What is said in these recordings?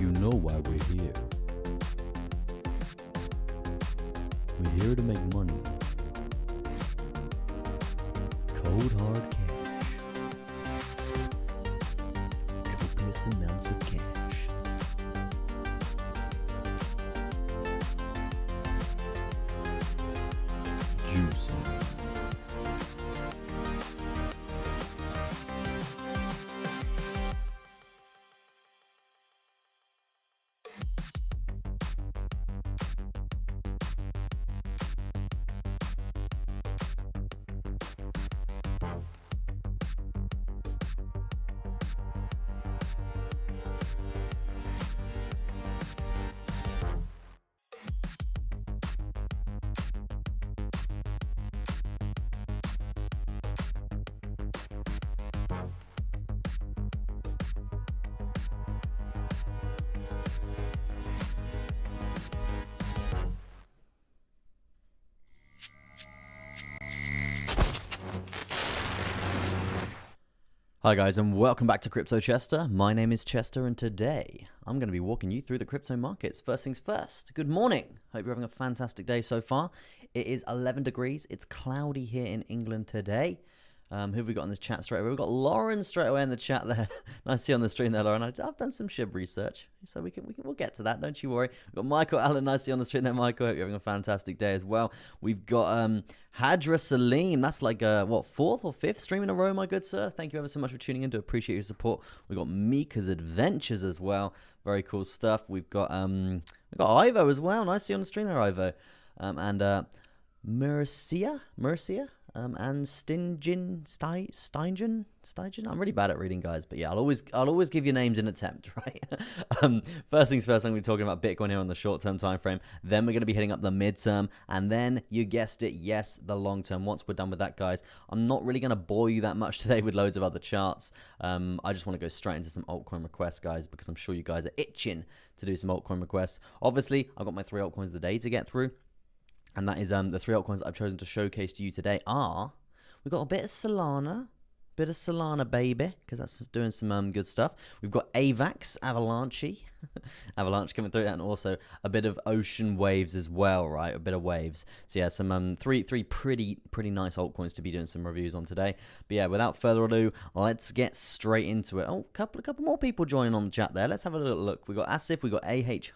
You know why we're here. We're here to make money. Cold hard cash. Copious amounts of cash. Juicy. Hi guys, and welcome back to Crypto Chester. My name is Chester, and today I'm going to be walking you through the crypto markets. First things first, good morning. Hope you're having a fantastic day so far. It is 11 degrees. It's cloudy here in England today. Who have we got in this chat straight away? We've got Lauren straight away in the chat there. Nice to see you on the stream there, Lauren. I've done some SHIB research, so we'll get to that. Don't you worry. We've got Michael Allen. Nice to see you on the stream there, Michael. Hope you're having a fantastic day as well. We've got Hadra Salim. That's like what, fourth or fifth stream in a row, my good sir. Thank you ever so much for tuning in. Do appreciate your support. We've got Mika's Adventures as well. Very cool stuff. We've got Ivo as well. Nice to see you on the stream there, Ivo. And Mercia. And Stingen. I'm really bad at reading, guys, but yeah, I'll always give you names in attempt, right? First things first, I'm going to be talking about Bitcoin here on the short-term time frame. Then we're going to be hitting up the mid-term, and then you guessed it, yes, the long-term. Once we're done with that, guys, I'm not really going to bore you that much today with loads of other charts. I just want to go straight into some altcoin requests, guys, because I'm sure you guys are itching to do some altcoin requests. Obviously, I've got my 3 altcoins of the day to get through. And that is the 3 altcoins that I've chosen to showcase to you today are, we've got a bit of Solana, baby, because that's doing some good stuff. We've got AVAX, Avalanche coming through, and also a bit of ocean waves as well, right? A bit of waves. So yeah, some three pretty nice altcoins to be doing some reviews on today. But yeah, without further ado, let's get straight into it. Oh, a couple more people joining on the chat there. Let's have a little look. We got Asif, we got AH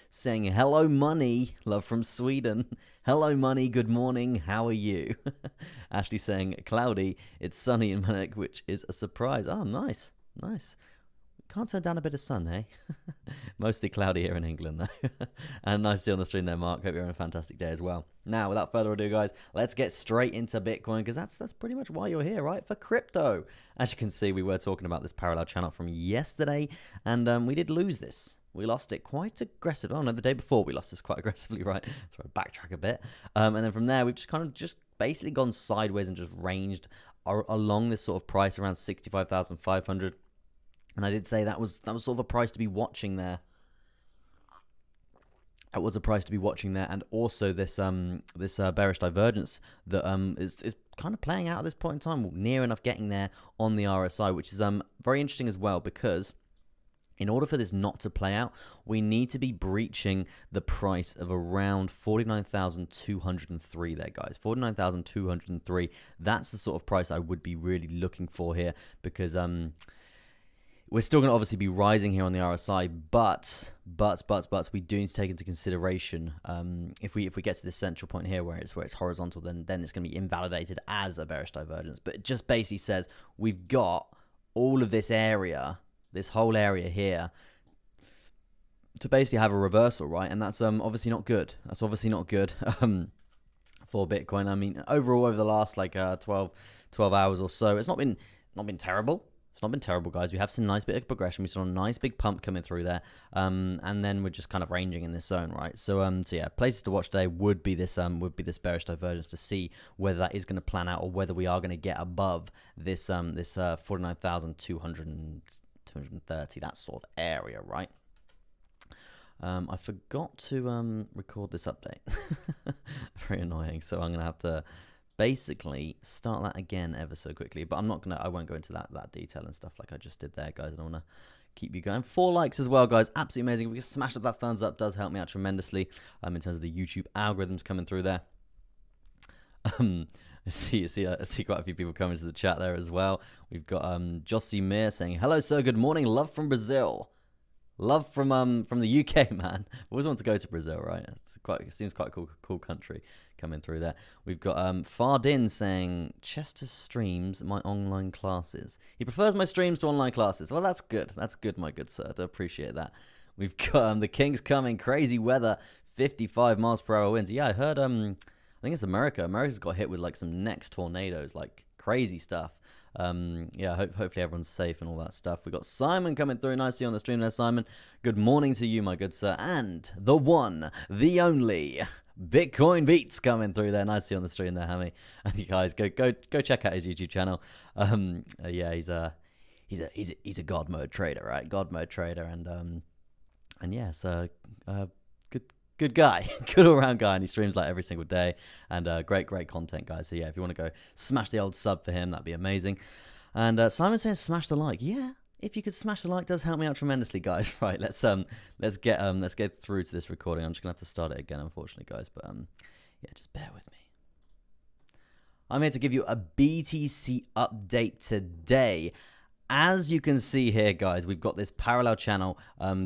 saying hello money, love from Sweden. Hello money, good morning, how are you? Ashley saying cloudy, it's sunny in Munich, which is a surprise. Oh, nice. Can't turn down a bit of sun, hey? Mostly cloudy here in England, though. And nice to see you on the stream there, Mark. Hope you're having a fantastic day as well. Now, without further ado, guys, let's get straight into Bitcoin, because that's pretty much why you're here, right? For crypto. As you can see, we were talking about this parallel channel from yesterday, and we did lose this. We lost it quite aggressive. Oh, no, the day before we lost this quite aggressively, right? So I'll backtrack a bit. And then from there, we've just basically gone sideways and just ranged along this sort of price around 65,500. And I did say that was sort of a price to be watching there. That was a price to be watching there, and also this bearish divergence that is kind of playing out at this point in time, near enough getting there on the RSI, which is very interesting as well, because in order for this not to play out, we need to be breaching the price of around 49,203 there, guys. 49,203. That's the sort of price I would be really looking for here, because we're still going to obviously be rising here on the RSI, but we do need to take into consideration if we get to this central point here where it's horizontal, then it's going to be invalidated as a bearish divergence. But it just basically says we've got all of this area, this whole area here, to basically have a reversal, right? And that's obviously not good. That's obviously not good for Bitcoin. I mean, overall over the last like 12 hours or so, it's not been terrible. It's not been terrible, guys. We have seen a nice bit of progression. We saw a nice big pump coming through there, and then we're just kind of ranging in this zone, right? So yeah, places to watch today would be this bearish divergence, to see whether that is going to plan out, or whether we are going to get above this 49,230, that sort of area, right? I forgot to record this update. Very annoying. So I'm going to have to basically start that again ever so quickly. But I won't go into that detail and stuff like I just did there, guys. I don't want to keep you going. 4 likes as well, guys. Absolutely amazing. If we can smash up that thumbs up, does help me out tremendously. In terms of the YouTube algorithms coming through there. I see quite a few people coming to the chat there as well. We've got Jossie Mir saying, "Hello, sir. Good morning. Love from Brazil." Love from the UK, man. Always want to go to Brazil, right? It seems quite a cool country coming through there. We've got Fardin saying, "Chester streams my online classes. He prefers my streams to online classes." Well, that's good. That's good, my good sir. I appreciate that. We've got the Kings coming. Crazy weather. 55 miles per hour winds. Yeah, I heard. I think it's America. America's got hit with like some next tornadoes, like crazy stuff. Yeah, hopefully everyone's safe and all that stuff. We got Simon coming through nicely on the stream there, Simon. Good morning to you, my good sir. And the one, the only, Bitcoin Beats coming through there nicely on the stream there, Hammy. And you guys go check out his YouTube channel. Yeah, he's a God mode trader, right? God mode trader, and yeah, so good guy, good all-round guy, and he streams like every single day, and great content, guys. So yeah, if you want to go smash the old sub for him, that'd be amazing. And Simon says smash the like. Yeah, if you could smash the like, does help me out tremendously, guys. Right, let's get through to this recording. I'm just gonna have to start it again, unfortunately, guys, but yeah, just bear with me. I'm here to give you a BTC update today. As you can see here, guys, we've got this parallel channel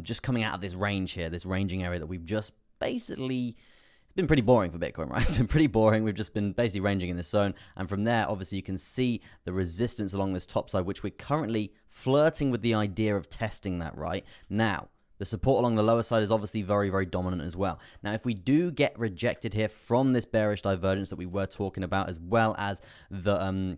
just coming out of this range here, this ranging area that we've just basically, it's been pretty boring for Bitcoin, right? It's been pretty boring. We've just been basically ranging in this zone. And from there, obviously, you can see the resistance along this top side, which we're currently flirting with the idea of testing that, right? Now, the support along the lower side is obviously very dominant as well. Now, if we do get rejected here from this bearish divergence that we were talking about, as well as the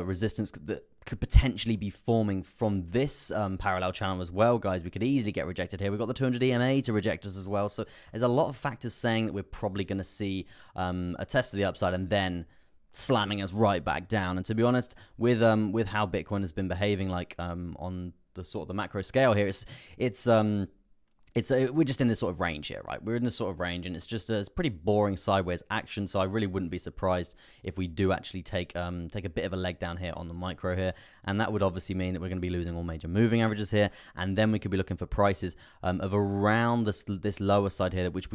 resistance that could potentially be forming from this parallel channel as well, guys, we could easily get rejected here. We've got the 200 EMA to reject us as well. So there's a lot of factors saying that we're probably going to see a test to the upside and then slamming us right back down. And to be honest, with how Bitcoin has been behaving, like on the sort of the macro scale here, we're just in this sort of range here, right? We're in this sort of range, and it's just it's pretty boring sideways action. So I really wouldn't be surprised if we do actually take a bit of a leg down here on the micro here, and that would obviously mean that we're going to be losing all major moving averages here, and then we could be looking for prices of around this lower side here, which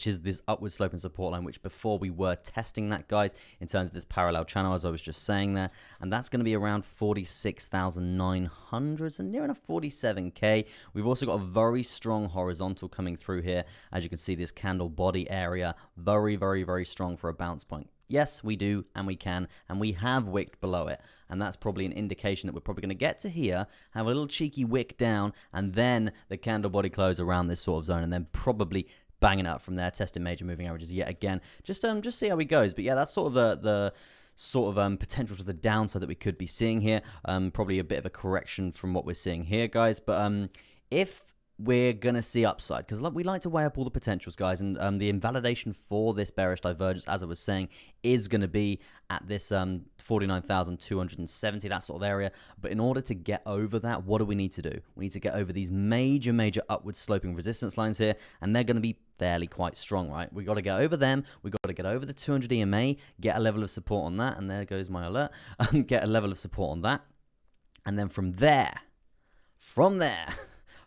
is this upward sloping support line, which before we were testing that, guys, in terms of this parallel channel, as I was just saying there, and that's going to be around 46,900, so near enough 47k. We've also got a very strong horizontal coming through here. As you can see, this candle body area, very strong for a bounce point. Yes, we do, and we can, and we have wicked below it, and that's probably an indication that we're probably going to get to here, have a little cheeky wick down, and then the candle body close around this sort of zone, and then probably banging up from there, testing major moving averages yet again. Just see how he goes. But yeah, that's sort of the sort of potential to the downside that we could be seeing here. Probably a bit of a correction from what we're seeing here, guys. But if we're going to see upside, because we like to weigh up all the potentials, guys, and the invalidation for this bearish divergence, as I was saying, is going to be at this 49,270, that sort of area. But in order to get over that, what do we need to do? We need to get over these major upward sloping resistance lines here, and they're going to be fairly quite strong, right? We got to get over them. We got to get over the 200 EMA, get a level of support on that, and there goes my alert. Get a level of support on that, and then from there,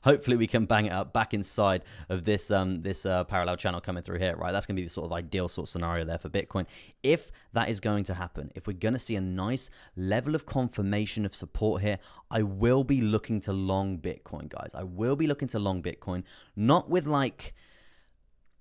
hopefully we can bang it up back inside of this parallel channel coming through here, right? That's going to be the sort of ideal sort of scenario there for Bitcoin. If that is going to happen, if we're going to see a nice level of confirmation of support here, I will be looking to long Bitcoin, guys. I will be looking to long Bitcoin, not with like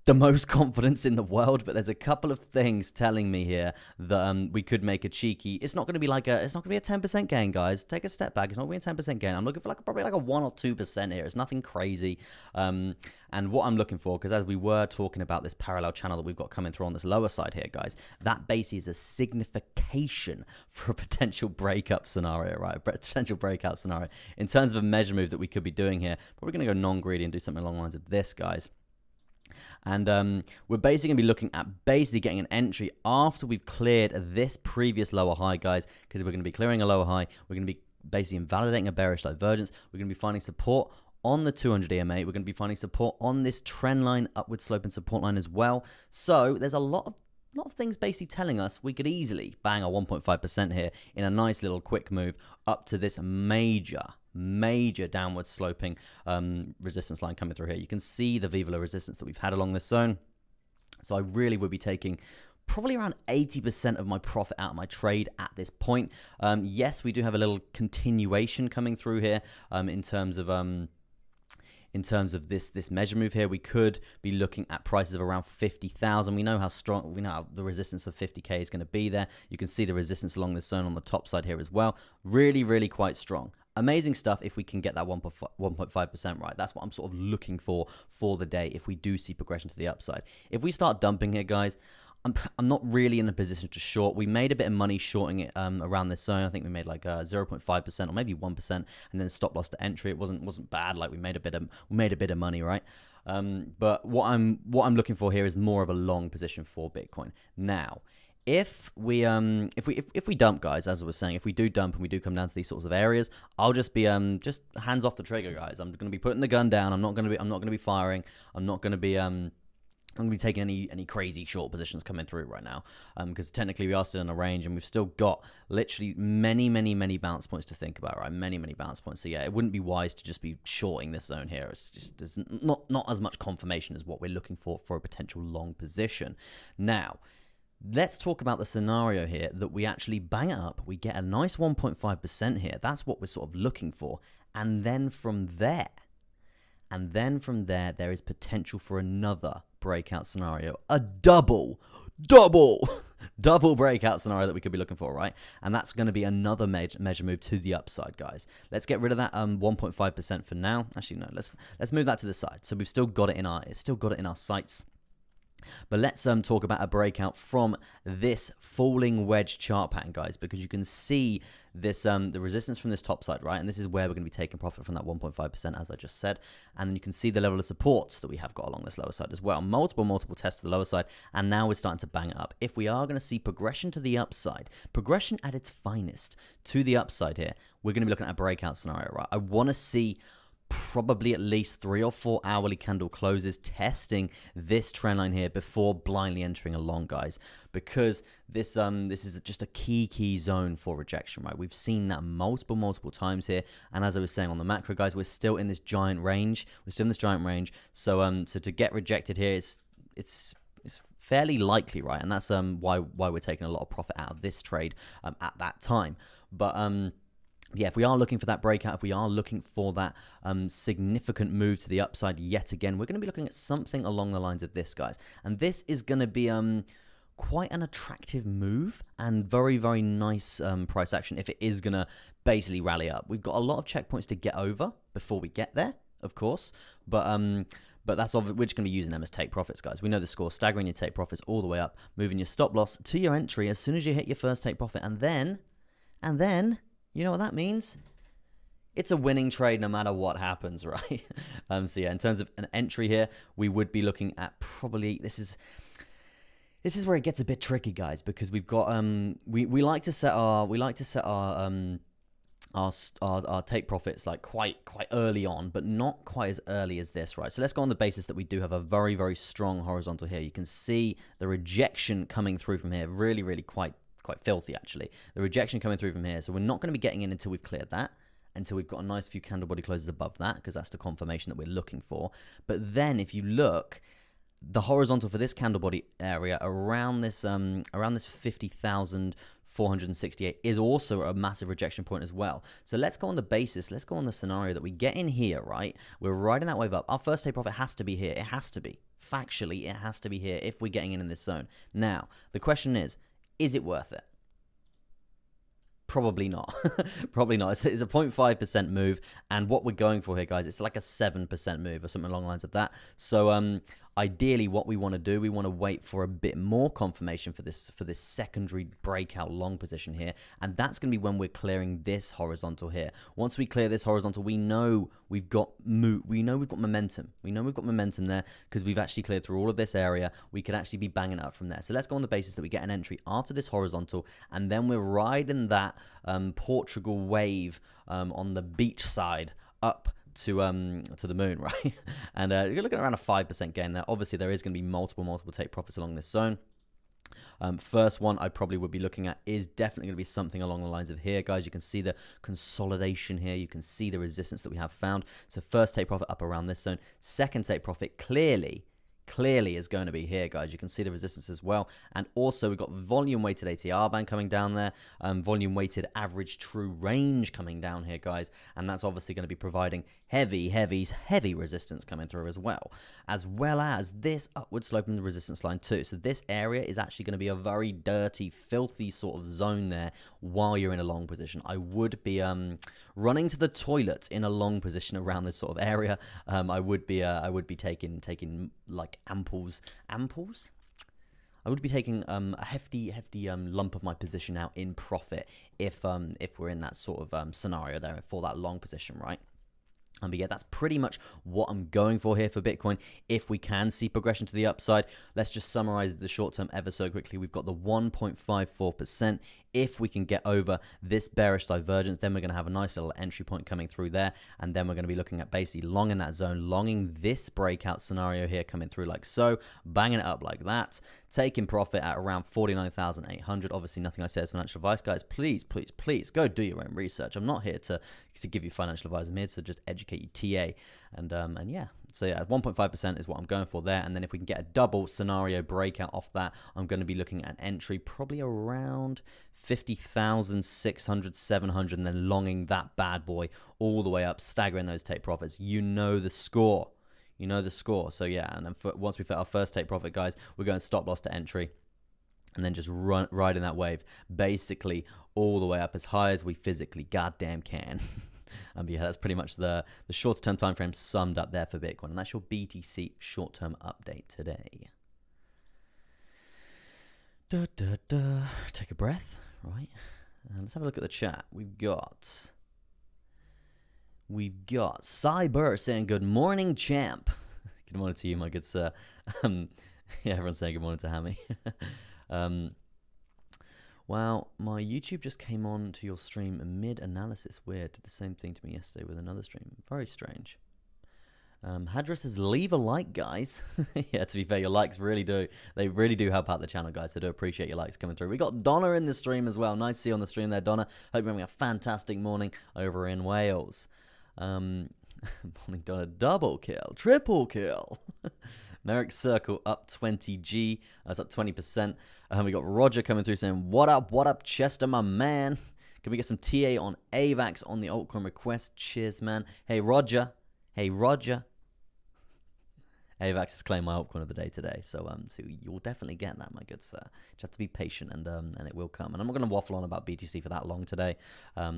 the most confidence in the world, but there's a couple of things telling me here that we could make a cheeky. It's not going to be a 10% gain, guys. Take a step back. It's not going to be a 10% gain. I'm looking for probably like a 1 or 2% here. It's nothing crazy. And what I'm looking for, because as we were talking about this parallel channel that we've got coming through on this lower side here, guys, that basically is a signification for a potential breakup scenario, right? A potential breakout scenario in terms of a measure move that we could be doing here. Probably going to go non-greedy and do something along the lines of this, guys. And we're basically going to be looking at getting an entry after we've cleared this previous lower high, guys, because we're going to be clearing a lower high. We're going to be basically invalidating a bearish divergence. We're going to be finding support on the 200 EMA. We're going to be finding support on this trend line, upward sloping support line as well. So there's a lot of lot of things basically telling us we could easily bang our 1.5% here in a nice little quick move up to this major downward sloping resistance line coming through here. You can see the Viva resistance that we've had along this zone. So I really would be taking probably around 80% of my profit out of my trade at this point. Yes, we do have a little continuation coming through here in terms of this measure move here. We could be looking at prices of around 50,000. We know how strong, we know how the resistance of 50k is going to be there. You can see the resistance along this zone on the top side here as well. Really quite strong. Amazing stuff if we can get that 1.5% right. That's what I'm sort of looking for the day if we do see progression to the upside. If we start dumping here, guys, I'm not really in a position to short. We made a bit of money shorting it around this zone. I think we made like 0.5% or maybe 1%, and then stop loss to entry. It wasn't bad. Like we made a bit of money, right? But what I'm looking for here is more of a long position for Bitcoin. Now, if we dump, guys, as I was saying, if we do dump and we do come down to these sorts of areas, I'll just be just hands off the trigger, guys. I'm going to be putting the gun down. I'm not going to be firing. I'm not going to be taking any crazy short positions coming through right now, because technically we are still in a range and we've still got literally many bounce points to think about, right? Many bounce points. So yeah, it wouldn't be wise to just be shorting this zone here. It's just there's not as much confirmation as what we're looking for a potential long position. Now, let's talk about the scenario here that we actually bang it up. We get a nice 1.5% here. That's what we're sort of looking for. And then from there, there is potential for another breakout scenario, a double breakout scenario that we could be looking for, right? And that's going to be another measure move to the upside, guys. Let's get rid of that 1.5% for now. Actually, no, let's move that to the side. So we've still got it in our sights. But let's talk about a breakout from this falling wedge chart pattern, guys, because you can see this the resistance from this top side, right? And this is where we're going to be taking profit from that 1.5%, as I just said. And then you can see the level of supports that we have got along this lower side as well. Multiple tests to the lower side, and now we're starting to bang it up. If we are going to see progression to the upside, progression at its finest to the upside here, we're going to be looking at a breakout scenario, right? I want to see probably at least 3 or 4 hourly candle closes testing this trend line here before blindly entering a long, guys, because this is just a key zone for rejection, right? We've seen that multiple times here, and as I was saying on the macro, guys, we're still in this giant range. So to get rejected here, it's fairly likely, right? And that's why we're taking a lot of profit out of this trade at that time. But yeah, if we are looking for that breakout, if we are looking for that significant move to the upside yet again, we're going to be looking at something along the lines of this, guys. And this is going to be quite an attractive move and very nice price action if it is going to basically rally up. We've got a lot of checkpoints to get over before we get there, of course, but that's obviously, we're just going to be using them as take profits, guys. We know the score, staggering your take profits all the way up, moving your stop loss to your entry as soon as you hit your first take profit, and then you know what that means? It's a winning trade no matter what happens, right? So yeah, in terms of an entry here, we would be looking at probably this is where it gets a bit tricky, guys, because we've got we like to set our take profits like quite early on, but not quite as early as this, right? So let's go on the basis that we do have a very strong horizontal here. You can see the rejection coming through from here, really quite filthy, actually. The rejection coming through from here. So we're not going to be getting in until we've cleared that, until we've got a nice few candle body closes above that, because that's the confirmation that we're looking for. But then if you look, the horizontal for this candle body area around this 50,468 is also a massive rejection point as well. So let's go on the scenario that we get in here, right? We're riding that wave up. Our first take profit has to be here. It has to be. Factually, it has to be here if we're getting in this zone. Now, the question is it worth it? Probably not. Probably not. It's a 0.5% move, and what we're going for here, guys, it's like a 7% move or something along the lines of that. So ideally, what we want to do, we want to wait for a bit more confirmation for this secondary breakout long position here, and that's going to be when we're clearing this horizontal here. Once we clear this horizontal, we know we've got momentum. We know we've got momentum there because we've actually cleared through all of this area. We could actually be banging it up from there. So let's go on the basis that we get an entry after this horizontal, and then we're riding that Portugal wave on the beach side up to the moon, right? And you're looking around a 5% gain there. Obviously, there is going to be multiple take profits along this zone. First one I probably would be looking at is definitely going to be something along the lines of here, guys. You can see the consolidation here. You can see the resistance that we have found. So first take profit up around this zone. Second take profit clearly is going to be here, guys. You can see the resistance as well. And also we've got volume weighted ATR band coming down there, volume weighted average true range coming down here, guys. And that's obviously going to be providing heavy resistance coming through as well as this upward sloping resistance line too. So this area is actually going to be a very dirty, filthy sort of zone there while you're in a long position. I would be running to the toilet in a long position around this sort of area. I would be taking like amples. I would be taking a hefty lump of my position out in profit if we're in that sort of scenario there for that long position, right? But yeah, that's pretty much what I'm going for here for Bitcoin. If we can see progression to the upside, let's just summarize the short term ever so quickly. We've got the 1.54%. If we can get over this bearish divergence, then we're going to have a nice little entry point coming through there. And then we're going to be looking at basically long in that zone, longing this breakout scenario here coming through like so, banging it up like that, taking profit at around 49,800. Obviously, nothing I say is financial advice, guys. Please go do your own research. I'm not here to give you financial advice. I'm here to just educate you, TA. And yeah. So yeah, 1.5% is what I'm going for there. And then if we can get a double scenario breakout off that, I'm going to be looking at an entry probably around 50,600, 700, and then longing that bad boy all the way up, staggering those take profits. You know the score. So yeah, and then once we fit our first take profit, guys, we're going stop loss to entry. And then just riding that wave, basically all the way up as high as we physically goddamn can. But yeah, that's pretty much the shorter term time frame summed up there for Bitcoin. And that's your BTC short term update today. Take a breath, right? Let's have a look at the chat. We've got Cyber saying good morning, champ. Good morning to you, my good sir. Yeah, everyone's saying good morning to Hammy. Wow, my YouTube just came on to your stream mid-analysis. Weird. Did the same thing to me yesterday with another stream. Very strange. Hadra says, leave a like, guys. Yeah, to be fair, your likes really do. They really do help out the channel, guys. I do appreciate your likes coming through. We got Donna in the stream as well. Nice to see you on the stream there, Donna. Hope you're having a fantastic morning over in Wales. Morning, Donna. Double kill. Triple kill. Merrick Circle up 20G. That's up 20%. We got Roger coming through saying, what up, Chester, my man? Can we get some TA on AVAX on the altcoin request? Cheers, man. Hey, Roger. AVAX has claimed my altcoin of the day today. So you'll definitely get that, my good sir. Just have to be patient and it will come. And I'm not going to waffle on about BTC for that long today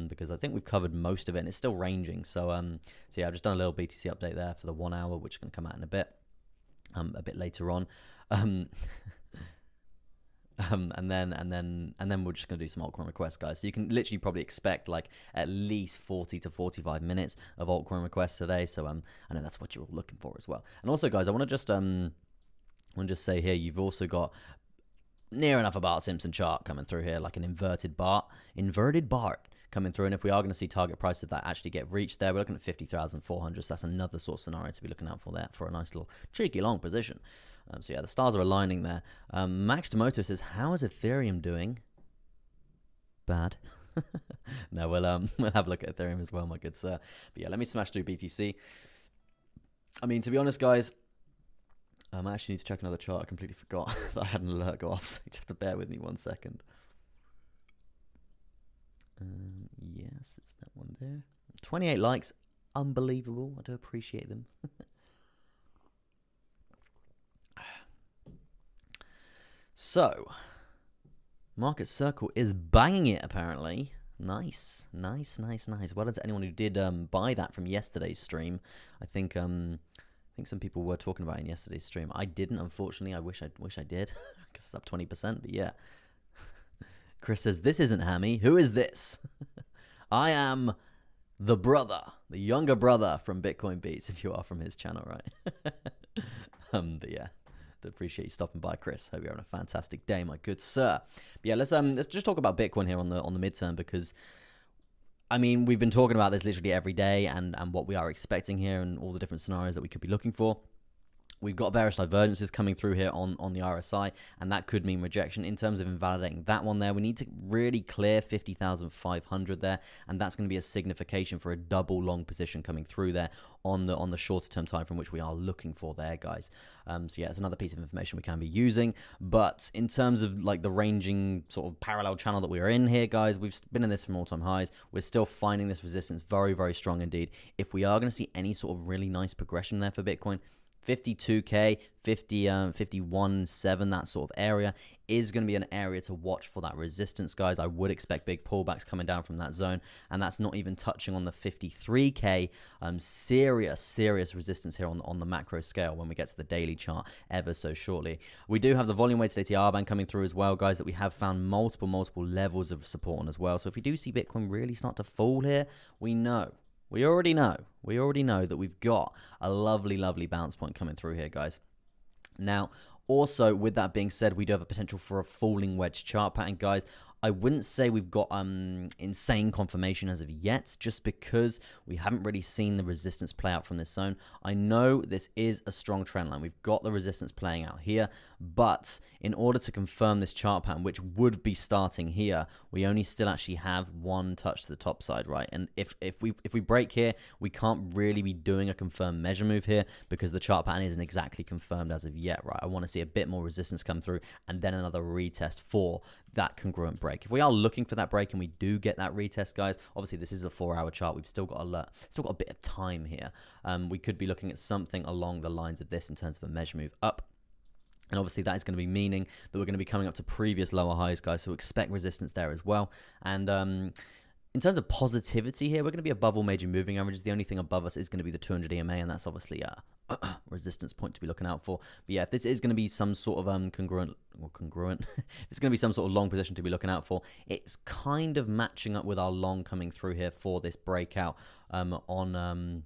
because I think we've covered most of it and it's still ranging. So yeah, I've just done a little BTC update there for the 1 hour, which is going to come out in a bit later on. And then we're just going to do some altcoin requests, guys. So you can literally probably expect like at least 40 to 45 minutes of altcoin requests today. So I know that's what you're all looking for as well. And also, guys, I want to just say here, you've also got near enough a Bart Simpson chart coming through here, like an inverted Bart coming through. And if we are going to see target prices that actually get reached there, we're looking at 50,400. So that's another sort of scenario to be looking out for there for a nice little cheeky long position. So yeah, the stars are aligning there. Max Demoto says, how is Ethereum doing? Bad. No, we'll have a look at Ethereum as well, my good sir. But yeah, let me smash through BTC. I mean, to be honest, guys, I actually need to check another chart. I completely forgot that I had an alert go off, so you just have to bear with me 1 second. Yes, it's that one there. 28 likes. Unbelievable. I do appreciate them. So, Market Circle is banging it, apparently. Nice. Well done to anyone who did buy that from yesterday's stream. I think some people were talking about it in yesterday's stream. I didn't, unfortunately. I wish I did, because it's up 20%. But yeah, Chris says, "This isn't Hammy. Who is this?" I am the younger brother from Bitcoin Beats. If you are from his channel, right? But yeah. Appreciate you stopping by, Chris. Hope you're having a fantastic day, my good sir. But yeah, let's just talk about Bitcoin here on the midterm, because I mean, we've been talking about this literally every day and what we are expecting here and all the different scenarios that we could be looking for. We've got bearish divergences coming through here on the RSI, and that could mean rejection. In terms of invalidating that one there, we need to really clear 50,500 there, and that's going to be a signification for a double long position coming through there on the shorter term time frame, which we are looking for there, guys. So yeah, it's another piece of information we can be using. But in terms of like the ranging sort of parallel channel that we are in here, guys, we've been in this from all-time highs. We're still finding this resistance very, very strong indeed. If we are going to see any sort of really nice progression there for Bitcoin, 52k, 51.7, that sort of area is going to be an area to watch for that resistance, guys. I would expect big pullbacks coming down from that zone, and that's not even touching on the 53k serious resistance here on the macro scale when we get to the daily chart ever so shortly. We do have the volume weighted ATR band coming through as well, guys, that we have found multiple levels of support on as well. So if we do see Bitcoin really start to fall here, we already know that we've got a lovely bounce point coming through here, guys. Now, also, with that being said, we do have a potential for a falling wedge chart pattern, guys. I wouldn't say we've got insane confirmation as of yet, just because we haven't really seen the resistance play out from this zone. I know this is a strong trend line. We've got the resistance playing out here, but in order to confirm this chart pattern, which would be starting here, we only still actually have one touch to the top side, right? And if we break here, we can't really be doing a confirmed measure move here because the chart pattern isn't exactly confirmed as of yet, right? I want to see a bit more resistance come through and then another retest for that congruent break. If we are looking for that break and we do get that retest, guys, obviously this is a 4-hour chart. We've still got a bit of time here. We could be looking at something along the lines of this in terms of a measure move up. And obviously that is going to be meaning that we're going to be coming up to previous lower highs, guys. So expect resistance there as well. And in terms of positivity here, we're going to be above all major moving averages. The only thing above us is going to be the 200 EMA, and that's obviously a resistance point to be looking out for. But yeah, if this is going to be some sort of congruent, if it's going to be some sort of long position to be looking out for, it's kind of matching up with our long coming through here for this breakout here on.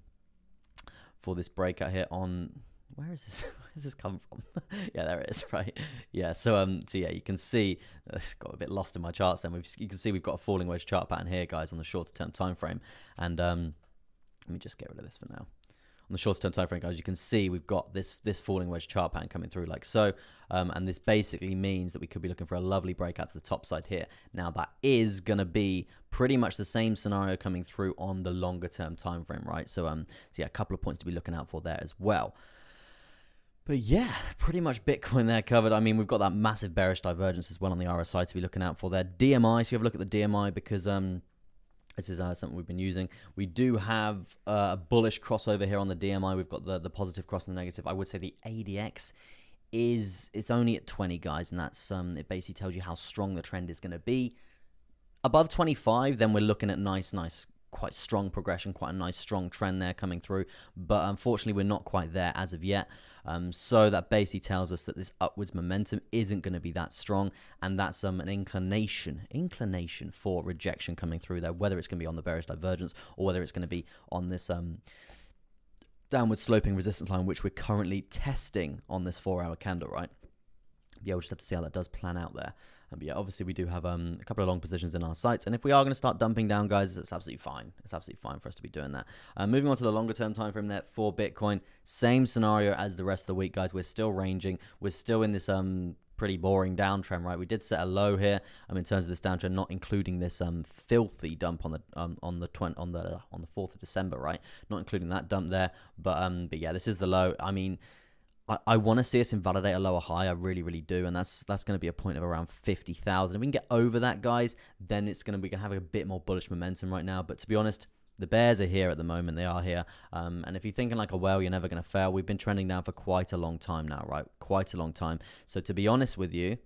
Where is this come from? Yeah, there it is, right? Yeah, so yeah, you can see it's got a bit lost in my charts. Then you can see we've got a falling wedge chart pattern here, guys, on the shorter term time frame. And let me just get rid of this for now. On the shorter term time frame, guys, you can see we've got this falling wedge chart pattern coming through like so, and this basically means that we could be looking for a lovely breakout to the top side here. Now that is going to be pretty much the same scenario coming through on the longer term time frame, right? So yeah, a couple of points to be looking out for there as well. But yeah, pretty much Bitcoin there covered. I mean, we've got that massive bearish divergence as well on the RSI to be looking out for there. DMI, so you have a look at the DMI because this is something we've been using. We do have a bullish crossover here on the DMI. We've got the positive cross and the negative. I would say the ADX it's only at 20, guys, and that's it basically tells you how strong the trend is going to be. Above 25, then we're looking at nice quite strong progression, quite a nice strong trend there coming through, but unfortunately we're not quite there as of yet. So that basically tells us that this upwards momentum isn't going to be that strong, and that's an inclination for rejection coming through there, whether it's going to be on the bearish divergence or whether it's going to be on this downward sloping resistance line, which we're currently testing on this 4-hour candle, right? Yeah, we'll just have to see how that does plan out there. But yeah, obviously we do have a couple of long positions in our sights, and if we are going to start dumping down, guys, it's absolutely fine. It's absolutely fine for us to be doing that. Moving on to the longer term time frame there for Bitcoin, same scenario as the rest of the week, guys. We're still ranging. We're still in this pretty boring downtrend, right? We did set a low here in terms of this downtrend, not including this filthy dump on the 4th of December, right? Not including that dump there, but yeah, this is the low. I mean, I want to see us invalidate a lower high. I really do, and that's going to be a point of around 50,000. If we can get over that, guys, then we can have a bit more bullish momentum right now. But to be honest, the bears are here at the moment. They are here, and if you're thinking like a whale, you're never going to fail. We've been trending down for quite a long time now, right? Quite a long time. So to be honest with you,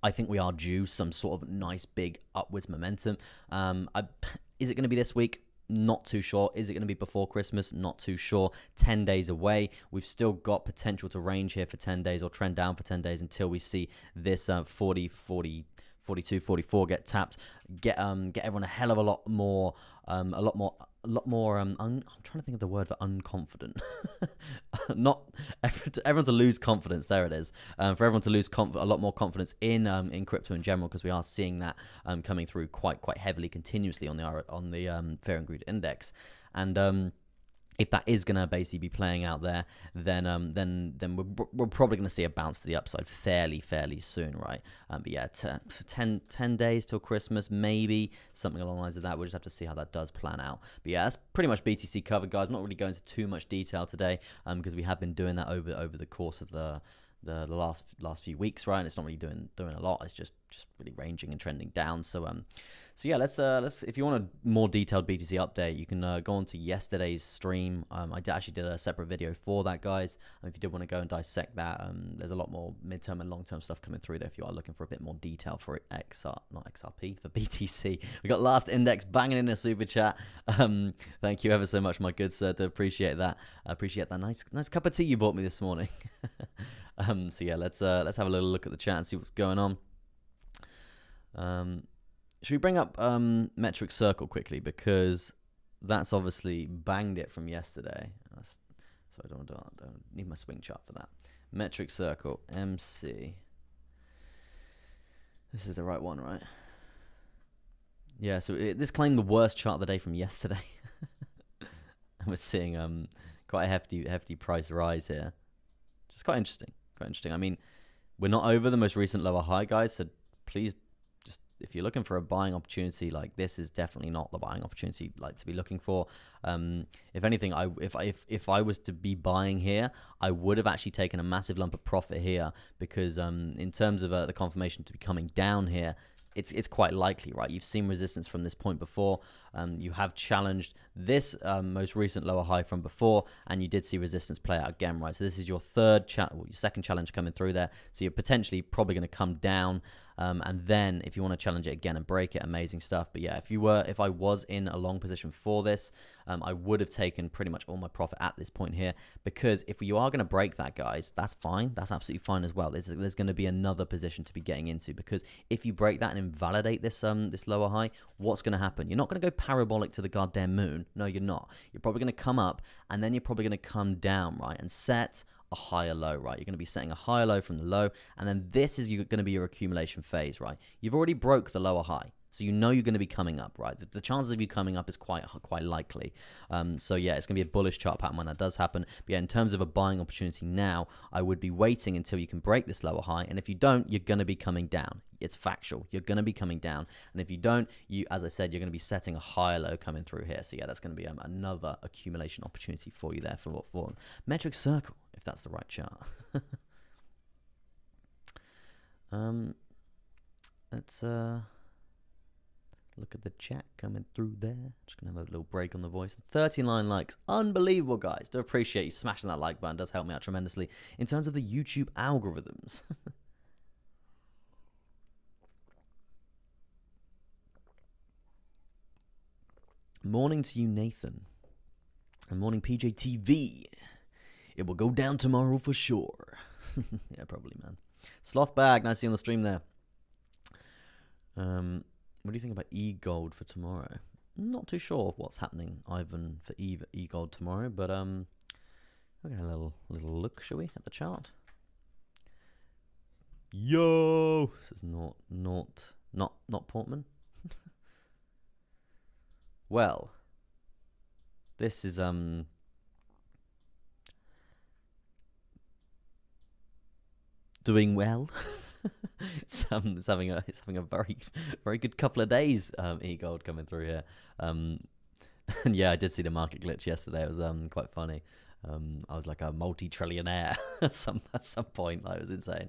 I think we are due some sort of nice big upwards momentum. Is it going to be this week? Not too sure. Is it going to be before Christmas? Not too sure. 10 days away. We've still got potential to range here for 10 days or trend down for 10 days until we see this 40, 42, 44 get tapped. Get everyone a hell of a lot more. I'm trying to think of the word for unconfident. Not everyone to lose confidence. There it is. For everyone to lose a lot more confidence in crypto in general, because we are seeing that coming through quite heavily continuously on the Fear and Greed Index. And if that is going to basically be playing out there, then we're probably going to see a bounce to the upside fairly soon, right? But yeah, 10 days till Christmas, maybe something along the lines of that. We'll just have to see how that does plan out. But yeah, that's pretty much BTC covered, guys. I'm not really going into too much detail today, because we have been doing that over the course of the last few weeks, right? And it's not really doing a lot. It's just really ranging and trending down. So yeah, let's if you want a more detailed BTC update, you can go on to yesterday's stream. I actually did a separate video for that, guys. If you did want to go and dissect that, there's a lot more midterm and long-term stuff coming through there if you are looking for a bit more detail for for BTC. We got Last Index banging in a super chat. Thank you ever so much, my good sir. To appreciate that. I appreciate that nice cup of tea you bought me this morning. So yeah, let's have a little look at the chat and see what's going on. Should we bring up Metric Circle quickly, because that's obviously banged it from yesterday. So I don't need my swing chart for that. Metric Circle, MC. This is the right one, right? Yeah, so this claimed the worst chart of the day from yesterday. And we're seeing quite a hefty price rise here. Just quite interesting. I mean, we're not over the most recent lower high, guys, so please, just if you're looking for a buying opportunity, like, this is definitely not the buying opportunity like to be looking for. If anything, if I was to be buying here, I would have actually taken a massive lump of profit here, because in terms of the confirmation to be coming down here, it's quite likely, right? You've seen resistance from this point before. You have challenged this most recent lower high from before, and you did see resistance play out again, right? So this is your your second challenge coming through there. So you're potentially probably going to come down, and then if you want to challenge it again and break it, amazing stuff. But yeah, if I was in a long position for this, I would have taken pretty much all my profit at this point here, because if you are going to break that, guys, that's fine. That's absolutely fine as well. There's going to be another position to be getting into, because if you break that and invalidate this this lower high, what's going to happen? You're not going to go parabolic to the goddamn moon. No, you're not. You're probably going to come up, and then you're probably going to come down, right, and set a higher low, right? You're going to be setting a higher low from the low, and then this is going to be your accumulation phase, right? You've already broke the lower high, so you know you're going to be coming up, right? The chances of you coming up is quite likely. So yeah, it's going to be a bullish chart pattern when that does happen. But yeah, in terms of a buying opportunity now, I would be waiting until you can break this lower high, and if you don't, you're going to be coming down. It's factual. You're going to be coming down, and if you don't, as I said, you're going to be setting a higher low coming through here. So yeah, that's going to be another accumulation opportunity for you there for Metric Circle, if that's the right chart. Let's look at the chat coming through there. Just gonna have a little break on the voice. 39 likes. Unbelievable, guys. Do appreciate you smashing that like button. Does help me out tremendously in terms of the YouTube algorithms. Morning to you, Nathan. And morning, PJTV. It will go down tomorrow for sure. Yeah, probably, man. Slothbag, nice to see you on the stream there. What do you think about E-Gold for tomorrow? Not too sure what's happening, Ivan, for E-Gold tomorrow, but we're gonna have a little look, shall we, at the chart? Yo, this is not Portman. Well, this is doing well. It's having a very good couple of days. E-Gold coming through here. And yeah, I did see the market glitch yesterday. It was quite funny. I was like a multi-trillionaire at some point. That was insane.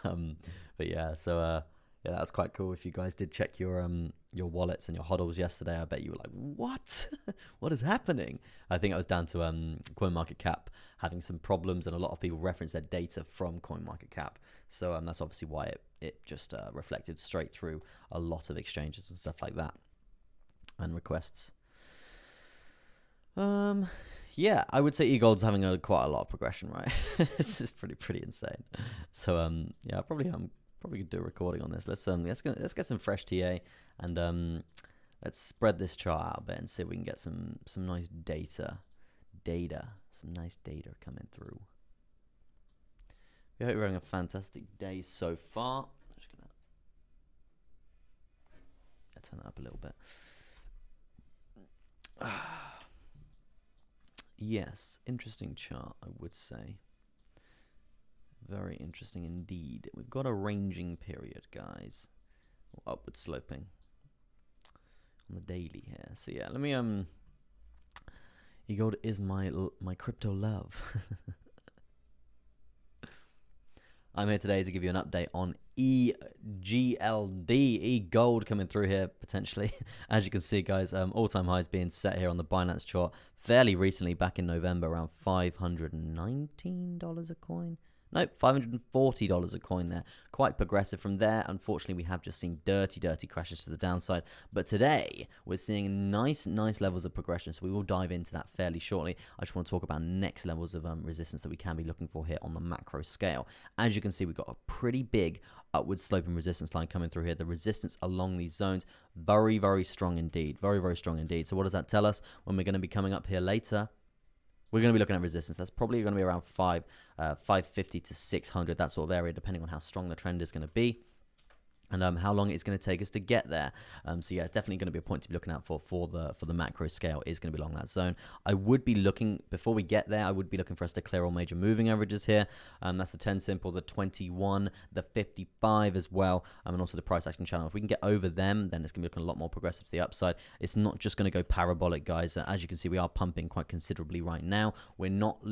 But yeah, so yeah, that was quite cool. If you guys did check your wallets and your hodls yesterday, I bet you were like, what? What is happening? I think it was down to CoinMarketCap having some problems, and a lot of people reference their data from CoinMarketCap. So that's obviously why it just reflected straight through a lot of exchanges and stuff like that, and requests. Yeah, I would say E-Gold's having quite a lot of progression, right? This is pretty insane. So yeah, probably could do a recording on this. Let's get some fresh TA, and let's spread this chart out a bit and see if we can get some nice data, some nice data coming through. We hope you're having a fantastic day so far. I'm just gonna turn that up a little bit. yes, interesting chart, I would say. Very interesting indeed. We've got a ranging period, guys. Upward sloping on the daily here. So yeah, let me E-gold is my crypto love. I'm here today to give you an update on EGLD, E-gold coming through here potentially. As you can see, guys, all-time highs being set here on the Binance chart fairly recently, back in November, around $519 a coin. Nope, $540 a coin there. Quite progressive from there. Unfortunately, we have just seen dirty crashes to the downside. But today, we're seeing nice levels of progression. So we will dive into that fairly shortly. I just want to talk about next levels of resistance that we can be looking for here on the macro scale. As you can see, we've got a pretty big upward sloping resistance line coming through here. The resistance along these zones, very strong indeed. Very strong indeed. So what does that tell us when we're going to be coming up here later? We're going to be looking at resistance. That's probably going to be around 550 to 600, that sort of area, depending on how strong the trend is going to be and how long it's going to take us to get there. So yeah, definitely going to be a point to be looking out for the macro scale is going to be along that zone. I would be looking, before we get there, I would be looking for us to clear all major moving averages here. That's the 10 simple, the 21, the 55 as well, and also the price action channel. If we can get over them, then it's going to be looking a lot more progressive to the upside. It's not just going to go parabolic, guys. As you can see, we are pumping quite considerably right now. We're not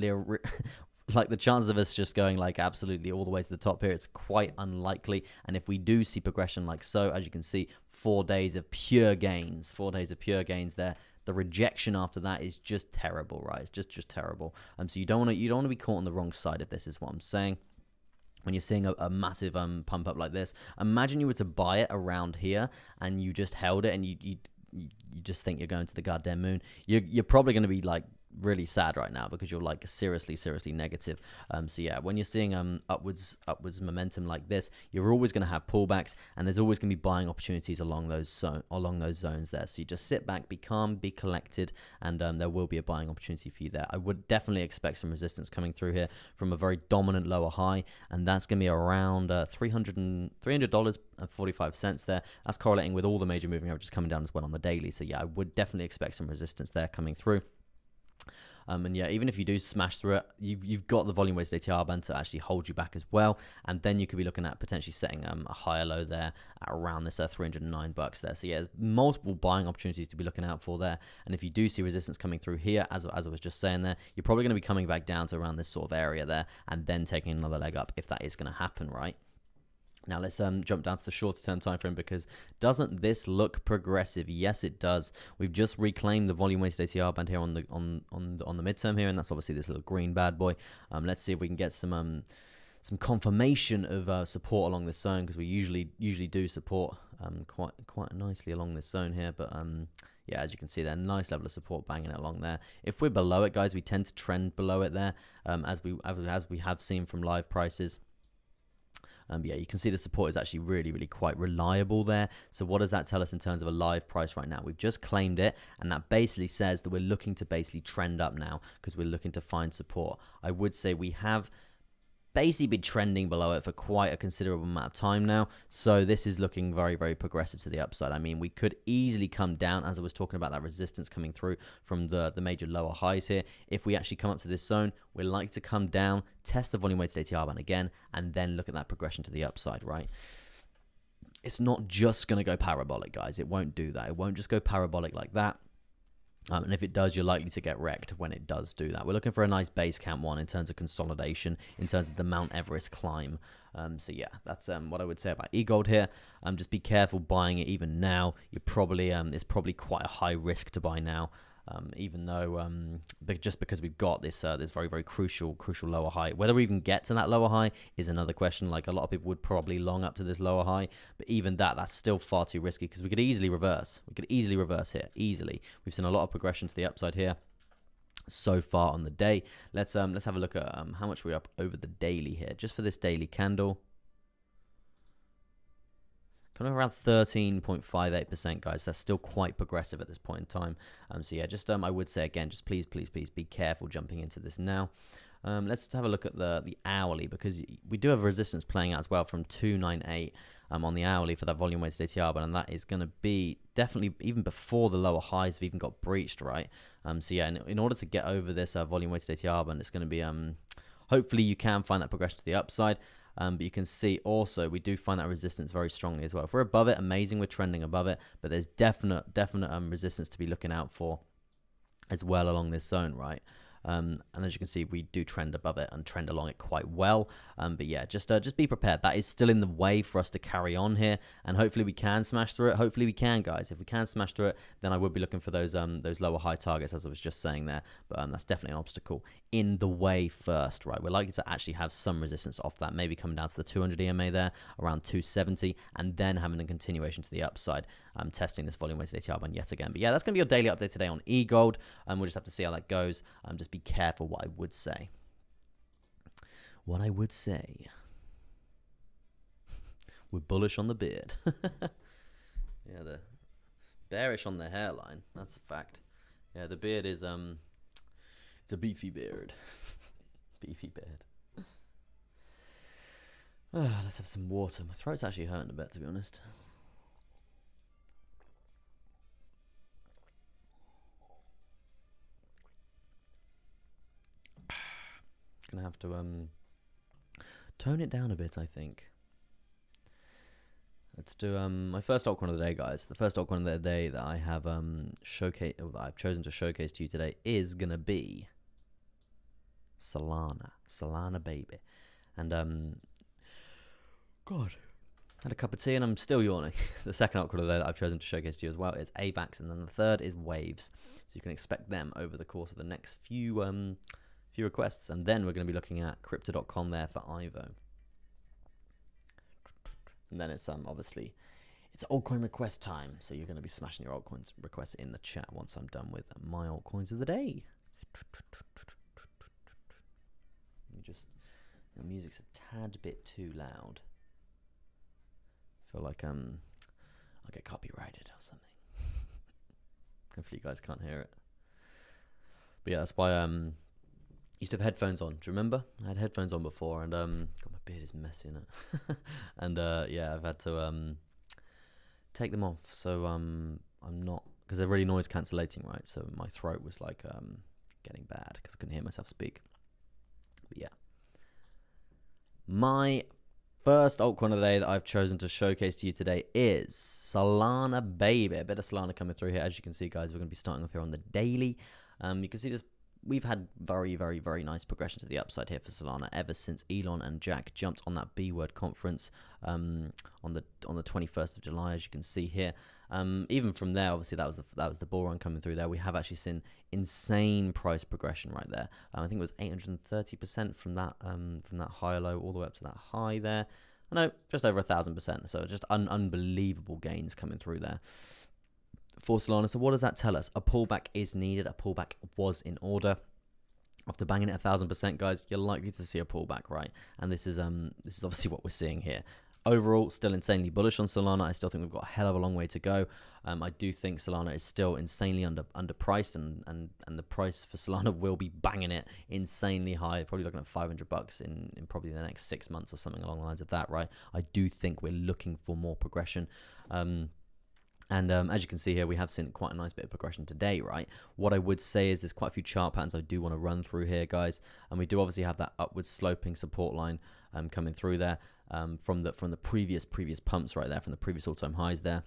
like, the chances of us just going like absolutely all the way to the top here, it's quite unlikely. And if we do see progression like so, as you can see, 4 days of pure gains, 4 days of pure gains there. The rejection after that is just terrible, right? It's just terrible. So you don't want to be caught on the wrong side of this, is what I'm saying. When you're seeing a massive pump up like this, imagine you were to buy it around here and you just held it and you just think you're going to the goddamn moon. You're probably going to be like really sad right now because you're like seriously negative. So yeah, when you're seeing upwards momentum like this, you're always going to have pullbacks, and there's always going to be buying opportunities along those zones there. So you just sit back, be calm, be collected, and there will be a buying opportunity for you there. I would definitely expect some resistance coming through here from a very dominant lower high, and that's going to be around $300.45 there. That's correlating with all the major moving averages coming down as well on the daily. So yeah, I would definitely expect some resistance there coming through. And yeah, even if you do smash through it, you've got the volume weighted ATR band to actually hold you back as well. And then you could be looking at potentially setting a higher low there at around this $309 there. So yeah, there's multiple buying opportunities to be looking out for there. And if you do see resistance coming through here, as I was just saying there, you're probably going to be coming back down to around this sort of area there and then taking another leg up if that is going to happen, right? Now let's jump down to the shorter term time frame, because doesn't this look progressive? Yes, it does. We've just reclaimed the volume weighted ATR band here on the midterm here, and that's obviously this little green bad boy. Let's see if we can get some confirmation of support along this zone, because we usually do support quite nicely along this zone here, but yeah, as you can see there, nice level of support banging it along there. If we're below it, guys, we tend to trend below it there, as we have seen from live prices. Yeah, you can see the support is actually really quite reliable there. So what does that tell us in terms of a live price right now? We've just claimed it, and that basically says that we're looking to basically trend up now because we're looking to find support. I would say we have basically been trending below it for quite a considerable amount of time now, so this is looking very progressive to the upside. I mean, we could easily come down, as I was talking about that resistance coming through from the major lower highs here. If we actually come up to this zone, we're likely to come down, test the volume weighted ATR band again, and then look at that progression to the upside, right? It's not just going to go parabolic, guys. It won't do that. It won't just go parabolic like that. And if it does, you're likely to get wrecked when it does do that. We're looking for a nice base camp one in terms of consolidation, in terms of the Mount Everest climb. So yeah, that's what I would say about e-gold here. Just be careful buying it even now. You're probably it's probably quite a high risk to buy now. Even though just because we've got this this very crucial lower high. Whether we even get to that lower high is another question. Like, a lot of people would probably long up to this lower high, but even that's still far too risky, because we could easily reverse. We could easily reverse here, easily. We've seen a lot of progression to the upside here so far on the day. Let's have a look at how much we're up over the daily here, just for this daily candle. Kind of around 13.58%, guys. That's still quite progressive at this point in time. So yeah, just I would say again, just please be careful jumping into this now. Let's have a look at the hourly, because we do have a resistance playing out as well from 298 on the hourly for that volume weighted ATR, but and that is going to be definitely even before the lower highs have even got breached, right? So yeah, in order to get over this volume weighted ATR, and it's going to be hopefully you can find that progression to the upside. But you can see also we do find that resistance very strongly as well. If we're above it, amazing, we're trending above it, but there's definite resistance to be looking out for as well along this zone, right? And as you can see, we do trend above it and trend along it quite well. But yeah, just be prepared. That is still in the way for us to carry on here, and hopefully we can smash through it. Hopefully we can, guys. If we can smash through it, then I would be looking for those lower high targets, as I was just saying there. But that's definitely an obstacle in the way first, right? We're likely to actually have some resistance off that, maybe coming down to the 200 EMA there, around 270, and then having a continuation to the upside, testing this volume weighted ATR band yet again. But yeah, that's going to be your daily update today on eGold. We'll just have to see how that goes. Just be careful what I would say. What I would say. We're bullish on the beard. Yeah, the bearish on the hairline. That's a fact. Yeah, the beard is it's a beefy beard. Beefy beard. Let's have some water. My throat's actually hurting a bit, to be honest. Gonna have to tone it down a bit, I think. Let's do my first altcoin of the day, guys. The first altcoin of the day that I have that I've chosen to showcase to you today is gonna be Solana, baby. And God, had a cup of tea and I'm still yawning. The second altcoin of the day that I've chosen to showcase to you as well is AVAX, and then the third is Waves. So you can expect them over the course of the next few requests, and then we're going to be looking at crypto.com there for Ivo. And then it's obviously it's altcoin request time, so you're going to be smashing your altcoins requests in the chat once I'm done with my altcoins of the day. The music's a tad bit too loud. I feel like I'll get copyrighted or something. Hopefully you guys can't hear it. But yeah, that's why used to have headphones on. Do you remember? I had headphones on before, and God, my beard is messy in it. And yeah, I've had to take them off, so I'm not, because they're really noise cancellating, right? So my throat was like getting bad because I couldn't hear myself speak. But yeah, my first altcoin of the day that I've chosen to showcase to you today is Solana, baby. A bit of Solana coming through here. As you can see, guys, we're going to be starting off here on the daily. You can see this. We've had very, very, very nice progression to the upside here for Solana ever since Elon and Jack jumped on that B-word conference on the 21st of July, as you can see here. Even from there, obviously that was the bull run coming through there. We have actually seen insane price progression right there. I think it was 830% from that high low all the way up to that high there. No, just over 1,000%. So just unbelievable gains coming through there for Solana. So what does that tell us? A pullback is needed. A pullback was in order. After banging it 1,000%, guys, you're likely to see a pullback, right? And this is obviously what we're seeing here. Overall, still insanely bullish on Solana. I still think we've got a hell of a long way to go. I do think Solana is still insanely underpriced, and the price for Solana will be banging it insanely high. Probably looking at $500 in probably the next 6 months or something along the lines of that, right? I do think we're looking for more progression. As you can see here, we have seen quite a nice bit of progression today, right? What I would say is there's quite a few chart patterns I do want to run through here, guys. And we do obviously have that upwards sloping support line coming through there from the previous pumps right there, from the previous all-time highs there.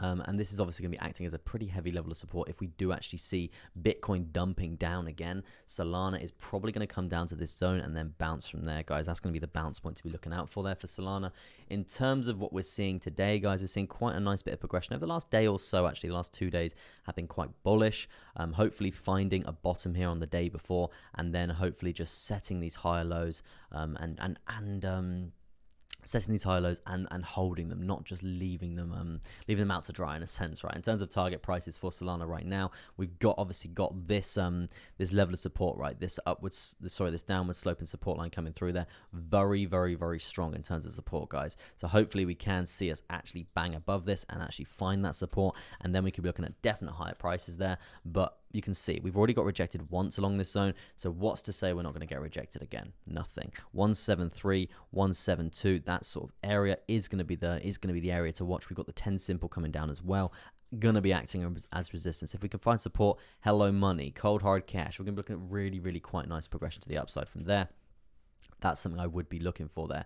And this is obviously going to be acting as a pretty heavy level of support. If we do actually see Bitcoin dumping down again, Solana is probably going to come down to this zone and then bounce from there, guys. That's going to be the bounce point to be looking out for there for Solana. In terms of what we're seeing today, guys, we're seeing quite a nice bit of progression over the last day or so. Actually, the last 2 days have been quite bullish. Hopefully finding a bottom here on the day before, and then hopefully just setting these higher lows setting these high lows and holding them, not just leaving them out to dry in a sense, right? In terms of target prices for Solana right now, we've obviously got this this level of support, right? This downward sloping support line coming through there, very, very, very strong in terms of support, guys. So hopefully we can see us actually bang above this and actually find that support, and then we could be looking at definite higher prices there. But you can see we've already got rejected once along this zone. So what's to say we're not going to get rejected again? Nothing. 173, 172, that sort of area is going to be the area to watch. We've got the 10 simple coming down as well. Going to be acting as resistance. If we can find support, hello money, cold hard cash, we're going to be looking at really, really quite nice progression to the upside from there. That's something I would be looking for there.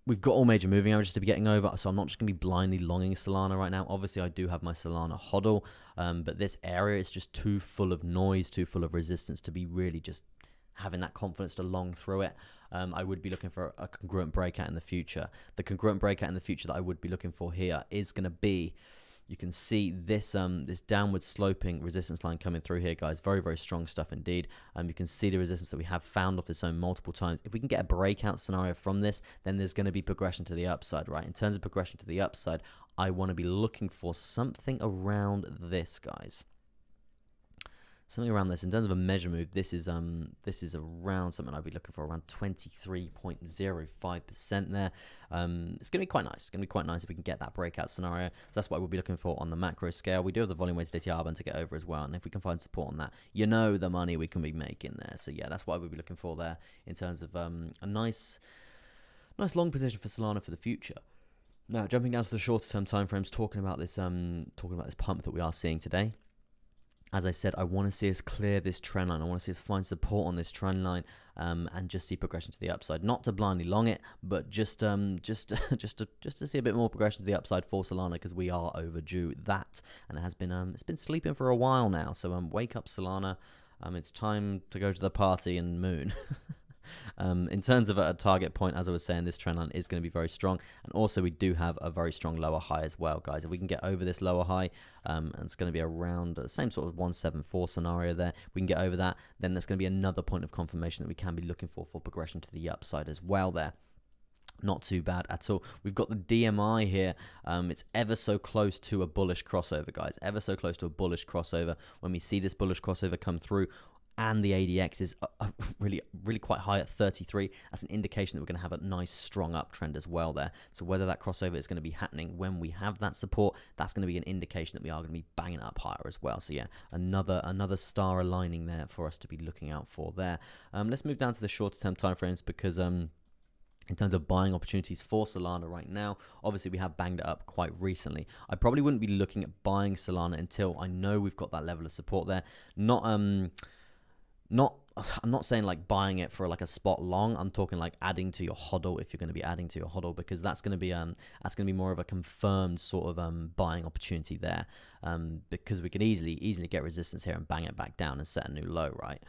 We've got all major moving averages to be getting over, so I'm not just going to be blindly longing Solana right now. Obviously, I do have my Solana hodl, but this area is just too full of noise, too full of resistance to be really just having that confidence to long through it. I would be looking for a congruent breakout in the future. The congruent breakout in the future that I would be looking for here is going to be, you can see this this downward sloping resistance line coming through here, guys. Very, very strong stuff indeed. You can see the resistance that we have found off this zone multiple times. If we can get a breakout scenario from this, then there's going to be progression to the upside, right? In terms of progression to the upside, I want to be looking for something around this, guys. Something around this. In terms of a measure move, this is around something I'd be looking for, around 23.05% there. It's going to be quite nice. It's going to be quite nice if we can get that breakout scenario. So that's what we'll be looking for on the macro scale. We do have the volume weighted ATR band to get over as well, and if we can find support on that, you know the money we can be making there. So yeah, that's what we'll be looking for there in terms of a nice long position for Solana for the future. Now, jumping down to the shorter term timeframes, talking about this pump that we are seeing today. As I said, I want to see us clear this trend line. I want to see us find support on this trend line, and just see progression to the upside. Not to blindly long it, but just to see a bit more progression to the upside for Solana, because we are overdue that, and it has been it's been sleeping for a while now. So wake up, Solana. It's time to go to the party and moon. In terms of a target point, as I was saying, this trend line is going to be very strong, and also we do have a very strong lower high as well, guys. If we can get over this lower high, and it's going to be around the same sort of 174 scenario there, we can get over that, then there's going to be another point of confirmation that we can be looking for progression to the upside as well there. Not too bad at all. We've got the DMI here. It's ever so close to a bullish crossover, guys. Ever so close to a bullish crossover. When we see this bullish crossover come through, and the ADX is really quite high at 33. That's an indication that we're going to have a nice strong uptrend as well there. So whether that crossover is going to be happening when we have that support, that's going to be an indication that we are going to be banging up higher as well. So yeah, another star aligning there for us to be looking out for there. Let's move down to the shorter term timeframes, because in terms of buying opportunities for Solana right now, obviously we have banged it up quite recently. I probably wouldn't be looking at buying Solana until I know we've got that level of support there. I'm not saying like buying it for like a spot long. I'm talking like adding to your hodl, if you're going to be adding to your hodl, because that's going to be more of a confirmed sort of buying opportunity there, because we could easily get resistance here and bang it back down and set a new low, right?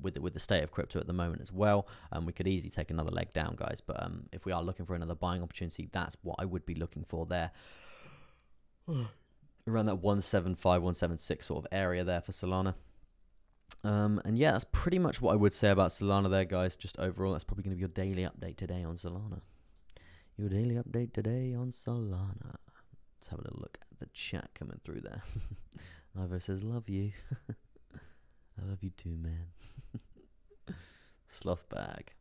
With the state of crypto at the moment as well, we could easily take another leg down, guys. But if we are looking for another buying opportunity, that's what I would be looking for there. Around that 175, 176 sort of area there for Solana. And yeah, that's pretty much what I would say about Solana there, guys. Just overall, that's probably going to be your daily update today on Solana. Your daily update today on Solana. Let's have a little look at the chat coming through there. Ivo says, love you. I love you too, man. Sloth bag.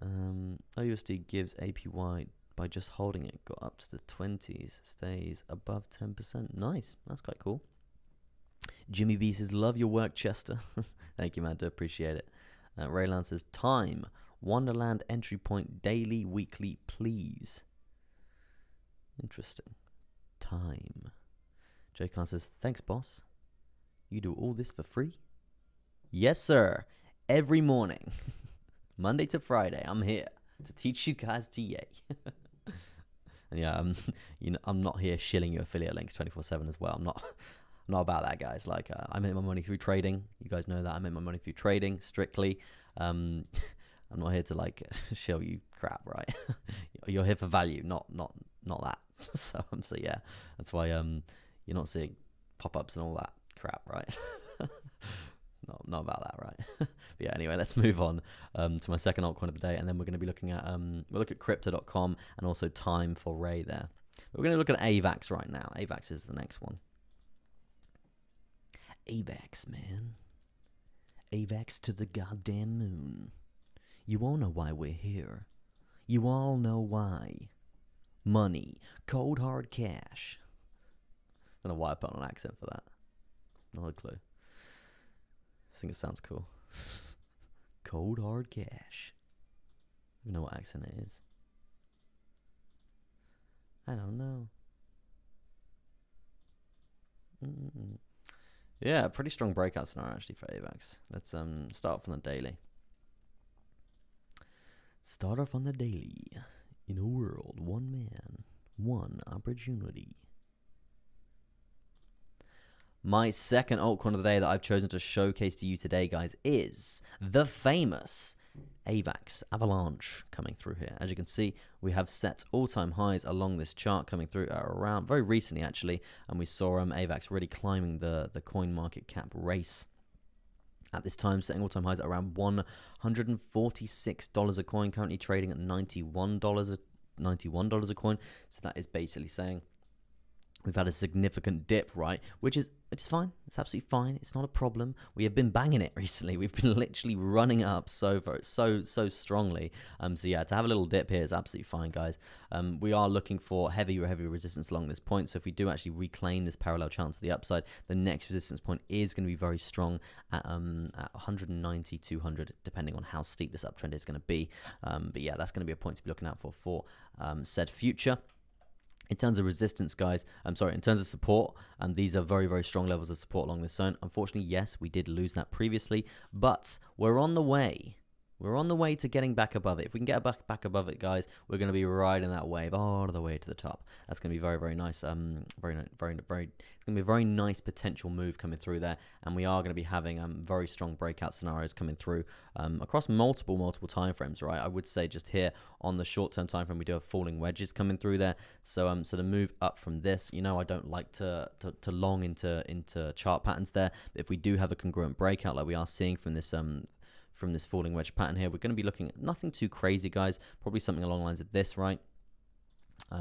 OUSD gives APY by just holding it. Got up to the 20s. Stays above 10%. Nice. That's quite cool. Jimmy B says, love your work, Chester. Thank you, man. Do appreciate it. Raylan says, time. Wonderland entry point daily, weekly, please. Interesting. Time. Jay Khan says, thanks, boss. You do all this for free? Yes, sir. Every morning. Monday to Friday, I'm here to teach you guys TA. And yeah, I'm not here shilling you affiliate links 24/7 as well. I'm not about that, guys. Like, I make my money through trading. You guys know that. I make my money through trading strictly. I'm not here to like show you crap, right? You're here for value, not that. So yeah, that's why you're not seeing pop-ups and all that crap, right? not about that, right? But yeah, anyway, let's move on to my second altcoin of the day, and then we're going to be looking at we'll look at crypto.com and also time for Ray there. But we're going to look at AVAX right now. AVAX is the next one. AVAX, man. AVAX to the goddamn moon. You all know why we're here. You all know why. Money. Cold hard cash. I don't know why I put on an accent for that. Not a clue. I think it sounds cool. Cold hard cash. I don't know what accent it is. I don't know. Yeah, pretty strong breakout scenario actually for AVAX. Let's start off on the daily. Start off on the daily. In a world, one man, one opportunity. My second altcoin of the day that I've chosen to showcase to you today, guys, is the famous AVAX, Avalanche, coming through here. As you can see, we have set all-time highs along this chart coming through around very recently, actually, and we saw AVAX really climbing the coin market cap race. At this time, setting all-time highs at around $146 a coin, currently trading at $91 a coin. So that is basically saying we've had a significant dip, right? Which is fine. It's absolutely fine. It's not a problem. We have been banging it recently. We've been literally running up so strongly. So yeah, to have a little dip here is absolutely fine, guys. We are looking for heavy resistance along this point. So if we do actually reclaim this parallel channel to the upside, the next resistance point is going to be very strong at 190, 200, depending on how steep this uptrend is going to be. But yeah, that's going to be a point to be looking out for said future. In terms of resistance, guys, in terms of support, these are very strong levels of support along this zone. Unfortunately, yes, we did lose that previously, but we're on the way. We're on the way to getting back above it. If we can get back above it, guys, we're going to be riding that wave all the way to the top. That's going to be very nice. It's going to be a very nice potential move coming through there, and we are going to be having very strong breakout scenarios coming through across multiple time frames. Right, I would say just here on the short-term time frame, we do have falling wedges coming through there. So so the move up from this, I don't like to long into chart patterns there. But if we do have a congruent breakout like we are seeing from this falling wedge pattern here, we're going to be looking at nothing too crazy, guys. Probably something along the lines of this, right?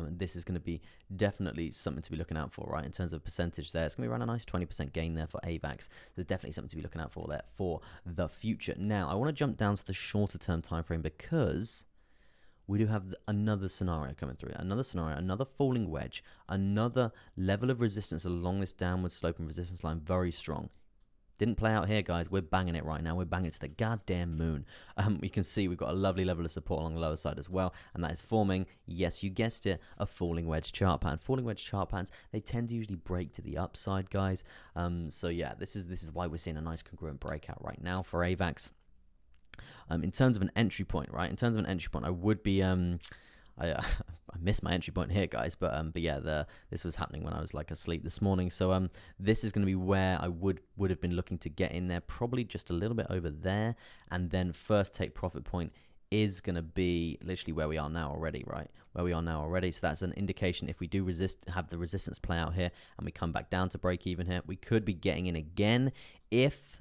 This is going to be definitely something to be looking out for, right? In terms of percentage there, it's going to be around a nice 20% gain there for AVAX. So there's definitely something to be looking out for there for the future. Now, I want to jump down to the shorter term time frame because we do have another scenario coming through. Another falling wedge, another level of resistance along this downward sloping resistance line, very strong. Didn't play out here, guys. We're banging it right now. We're banging it to the goddamn moon. You can see we've got a lovely level of support along the lower side as well, and that is forming, yes, you guessed it, a falling wedge chart pattern. Falling wedge chart patterns, they tend to usually break to the upside, guys. So yeah, this is why we're seeing a nice congruent breakout right now for AVAX. In terms of an entry point, right? I would be I missed my entry point here, guys, but yeah, this was happening when I was like asleep this morning. So this is going to be where I would have been looking to get in there, probably just a little bit over there, and then first take profit point is going to be literally where we are now already, right? So that's an indication if we do have the resistance play out here, and we come back down to break even here, we could be getting in again if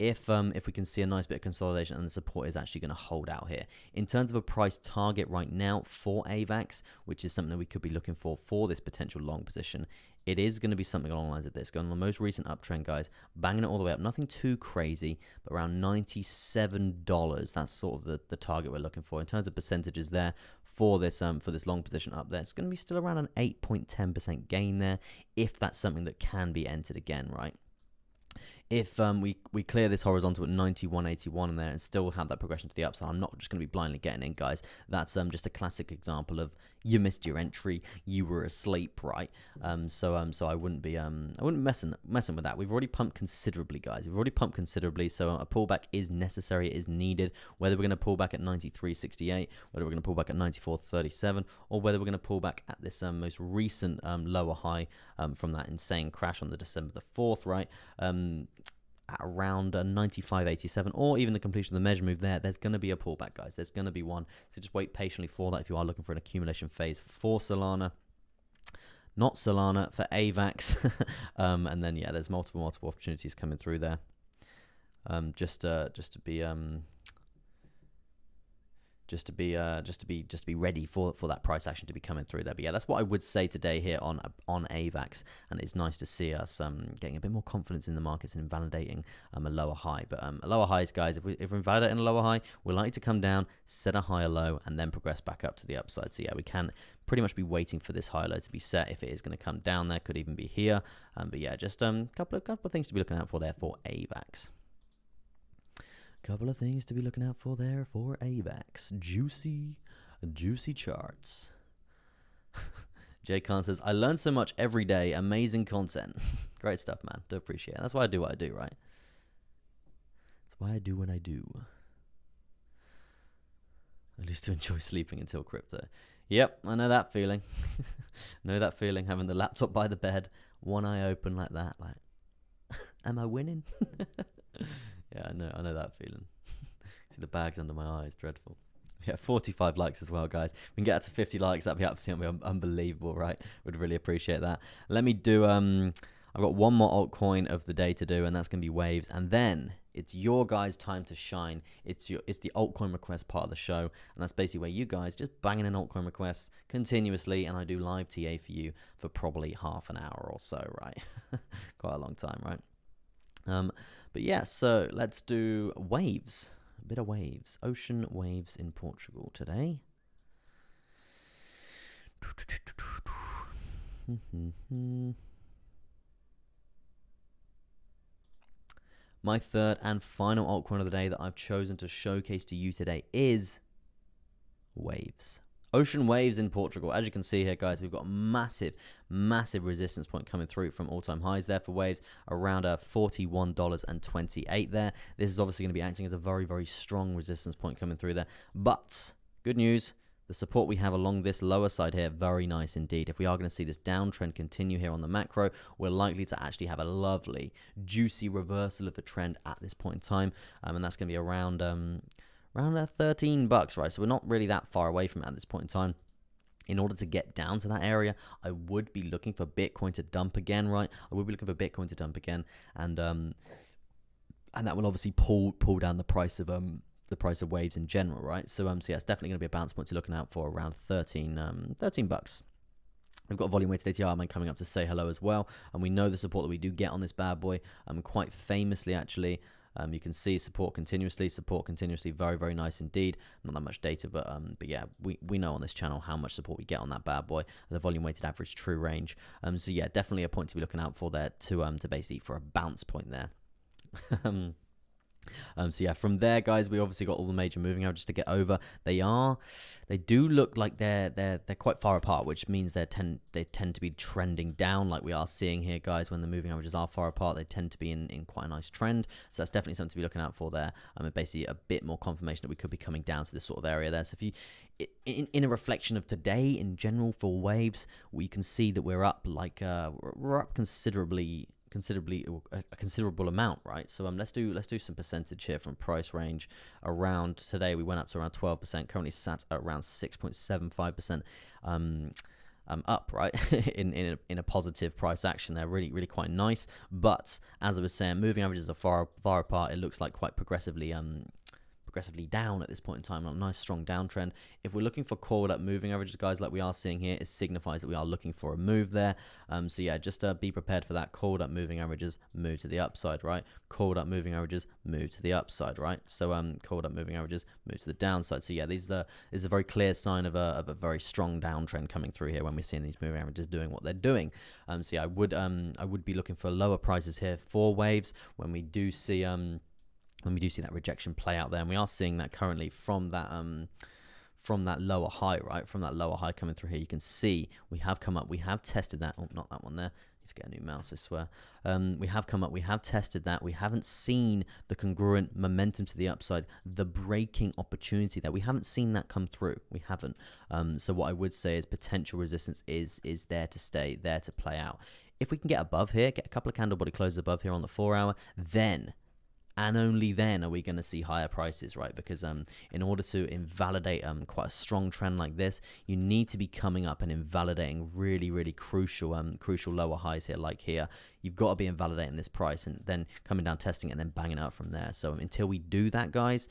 we can see a nice bit of consolidation and the support is actually going to hold out here. In terms of a price target right now for AVAX, which is something that we could be looking for this potential long position, it is going to be something along the lines of this. Going on the most recent uptrend, guys, banging it all the way up. Nothing too crazy, but around $97. That's sort of the target we're looking for. In terms of percentages there, for this long position up there, it's going to be still around an 8.10% gain there, if that's something that can be entered again, right? If we clear this horizontal at 91.81 in there and still have that progression to the upside, I'm not just going to be blindly getting in, guys. That's just a classic example of you missed your entry, you were asleep, right? So I wouldn't be messing with that. We've already pumped considerably, guys. So a pullback is necessary, it is needed. Whether we're going to pull back at 93.68, whether we're going to pull back at 94.37, or whether we're going to pull back at this most recent lower high from that insane crash on the December the 4th, right? At around 95.87, or even the completion of the measure move there's going to be a pullback, guys. There's going to be one. So just wait patiently for that if you are looking for an accumulation phase for Solana. Not Solana, for AVAX. And then, yeah, there's multiple opportunities coming through there. Just to be just to be ready for that price action to be coming through there. But yeah, that's what I would say today here on AVAX, and it's nice to see us getting a bit more confidence in the markets and validating a lower high. But lower highs, guys, if we're validating a lower high, we like to come down, set a higher low, and then progress back up to the upside. So yeah, we can pretty much be waiting for this high low to be set. If it is going to come down there, could even be here. But yeah, just couple of things to be looking out for there for AVAX. Couple of things to be looking out for there for AVAX. Juicy charts. Jay Khan says, I learn so much every day. Amazing content. Great stuff, man. Do appreciate it. That's why I do what I do, right? That's why I do what I do. I used to enjoy sleeping until crypto. Yep, I know that feeling. Know that feeling, having the laptop by the bed, one eye open like that. Like, am I winning? Yeah, I know that feeling. See the bags under my eyes, dreadful. Yeah, 45 likes as well, guys. We can get up to 50 likes. That'd be absolutely unbelievable, right? Would really appreciate that. Let me do. I've got one more altcoin of the day to do, and that's gonna be Waves. And then it's your guys' time to shine. It's the altcoin request part of the show, and that's basically where you guys just banging in altcoin requests continuously, and I do live TA for you for probably half an hour or so, right? Quite a long time, right? But yeah, so let's do waves. A bit of waves. Ocean waves in Portugal today. My third and final altcoin of the day that I've chosen to showcase to you today is Waves. Ocean waves in Portugal. As you can see here, guys, we've got a massive resistance point coming through from all-time highs there for waves, around $41.28 there. This is obviously going to be acting as a very strong resistance point coming through there. But good news, the support we have along this lower side here, very nice indeed. If we are going to see this downtrend continue here on the macro, we're likely to actually have a lovely, juicy reversal of the trend at this point in time, and that's going to be around $13, right? So we're not really that far away from it at this point in time. In order to get down to that area, I would be looking for Bitcoin to dump again, right? I would be looking for Bitcoin to dump again, and that will obviously pull down the price of waves in general, right? So yeah, it's definitely going to be a bounce point to looking out for around $13. We've got volume weighted ATR man coming up to say hello as well, and we know the support that we do get on this bad boy. Quite famously, actually. You can see support continuously, very nice indeed. Not that much data, but yeah, we know on this channel how much support we get on that bad boy, the volume weighted average true range. So yeah, definitely a point to be looking out for there to basically for a bounce point there. So yeah, from there, guys, we obviously got all the major moving averages to get over. They do look like they're quite far apart, which means they tend to be trending down, like we are seeing here, guys. When the moving averages are far apart, they tend to be in quite a nice trend. So that's definitely something to be looking out for there. Basically a bit more confirmation that we could be coming down to this sort of area there. So if you in a reflection of today in general for waves, we can see that we're up we're up considerably a considerable amount, right? So let's do some percentage here from price range. Around today we went up to around 12%, currently sat at around 6.75% up, right? in a positive price action there, really quite nice. But as I was saying, moving averages are far apart. It looks like quite progressively down at this point in time, a nice strong downtrend. If we're looking for called up moving averages, guys, like we are seeing here, it signifies that we are looking for a move there. So yeah, just be prepared for that. Called up moving averages, move to the upside, right? Called up moving averages, move to the upside, right? So called up moving averages, move to the downside. So yeah, this is a very clear sign of a very strong downtrend coming through here when we're seeing these moving averages doing what they're doing. So yeah, I would be looking for lower prices here for waves when we do see that rejection play out there, and we are seeing that currently from that lower high, right? From that lower high coming through here, you can see we have come up, we have tested that. Oh, not that one there. Let's get a new mouse, I swear. We have come up, we have tested that. We haven't seen the congruent momentum to the upside, the breaking opportunity there. We haven't seen that come through. We haven't. So what I would say is potential resistance is there to stay, there to play out. If we can get above here, get a couple of candle body closes above here on the 4 hour, then and only then are we going to see higher prices, right? Because in order to invalidate quite a strong trend like this, you need to be coming up and invalidating really crucial lower highs here, like here. You've got to be invalidating this price and then coming down, testing it, and then banging it up from there. So until we do that, guys,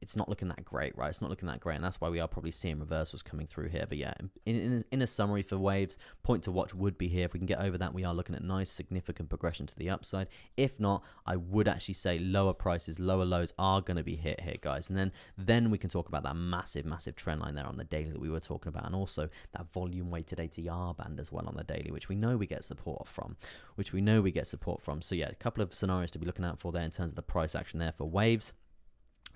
it's not looking that great, right? It's not looking that great, and that's why we are probably seeing reversals coming through here. But yeah, in a summary for waves, point to watch would be here. If we can get over that, we are looking at nice, significant progression to the upside. If not, I would actually say lower prices, lower lows are going to be hit here, guys. And then we can talk about that massive, massive trend line there on the daily that we were talking about, and also that volume-weighted ATR band as well on the daily, which we know we get support from. So yeah, a couple of scenarios to be looking out for there in terms of the price action there for waves.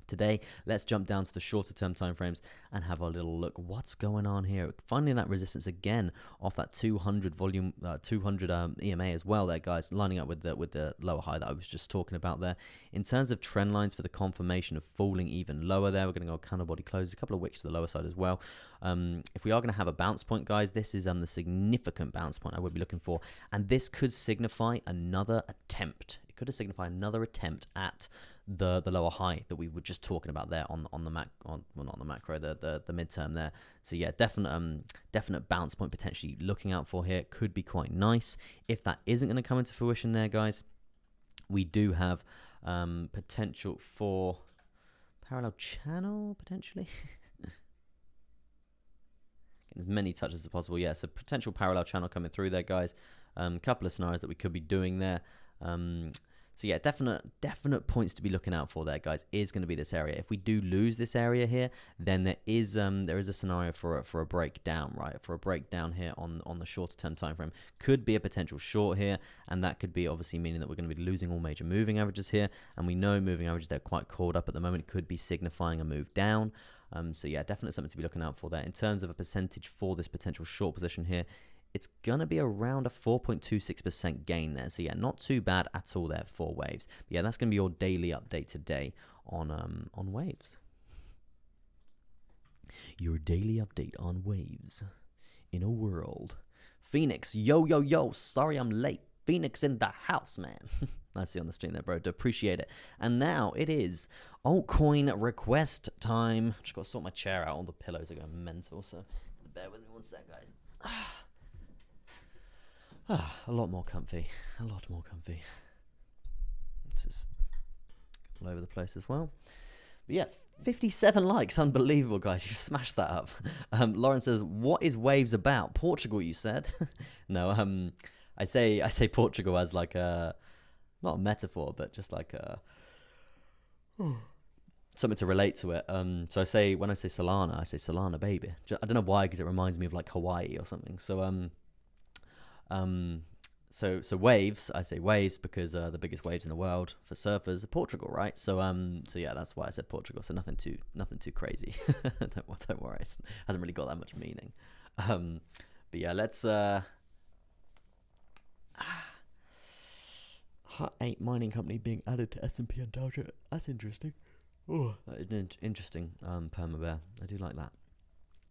Today, let's jump down to the shorter term timeframes and have a little look what's going on here. Finding that resistance again off that 200 volume, 200 EMA as well there, guys, lining up with the lower high that I was just talking about there. In terms of trend lines for the confirmation of falling even lower there, we're going to go counter body closes, a couple of wicks to the lower side as well. If we are going to have a bounce point, guys, this is the significant bounce point I would be looking for, and this could signify another attempt. It could signify another attempt at the lower high that we were just talking about there on the midterm there. So yeah, definite bounce point potentially looking out for here. Could be quite nice. If that isn't going to come into fruition there, guys, we do have potential for parallel channel potentially. As many touches as possible. Yeah, so potential parallel channel coming through there, guys. Couple of scenarios that we could be doing there. So yeah, definite points to be looking out for there, guys, is going to be this area. If we do lose this area here, then there is a scenario for a breakdown, right? For a breakdown here on the shorter term time frame. Could be a potential short here, and that could be obviously meaning that we're going to be losing all major moving averages here, and we know moving averages, they're quite caught up at the moment. It could be signifying a move down. So yeah, definitely something to be looking out for there. In terms of a percentage for this potential short position here, it's going to be around a 4.26% gain there. So yeah, not too bad at all there for waves. But yeah, that's going to be your daily update today on waves. Your daily update on waves in a world. Phoenix, yo, sorry I'm late. Phoenix in the house, man. Nice to see you on the stream there, bro. Appreciate it. And now it is altcoin request time. Just got to sort my chair out. All the pillows are going mental, so bear with me one sec, guys. A lot more comfy. This is all over the place as well. But yeah, 57 likes. Unbelievable, guys. You smashed that up. Lauren says, what is waves about? Portugal, you said. No, I say Portugal as like a, not a metaphor, but just like a, something to relate to it. So when I say Solana, I say Solana, baby. I don't know why, because it reminds me of like Hawaii or something. So waves, I say waves because the biggest waves in the world for surfers are Portugal, right? So yeah, that's why I said Portugal. So nothing too crazy. don't worry, it hasn't really got that much meaning. But yeah, let's Hut 8 mining company being added to S&P and Dow Jones. That's interesting. Oh, that is an interesting perma bear. I do like that.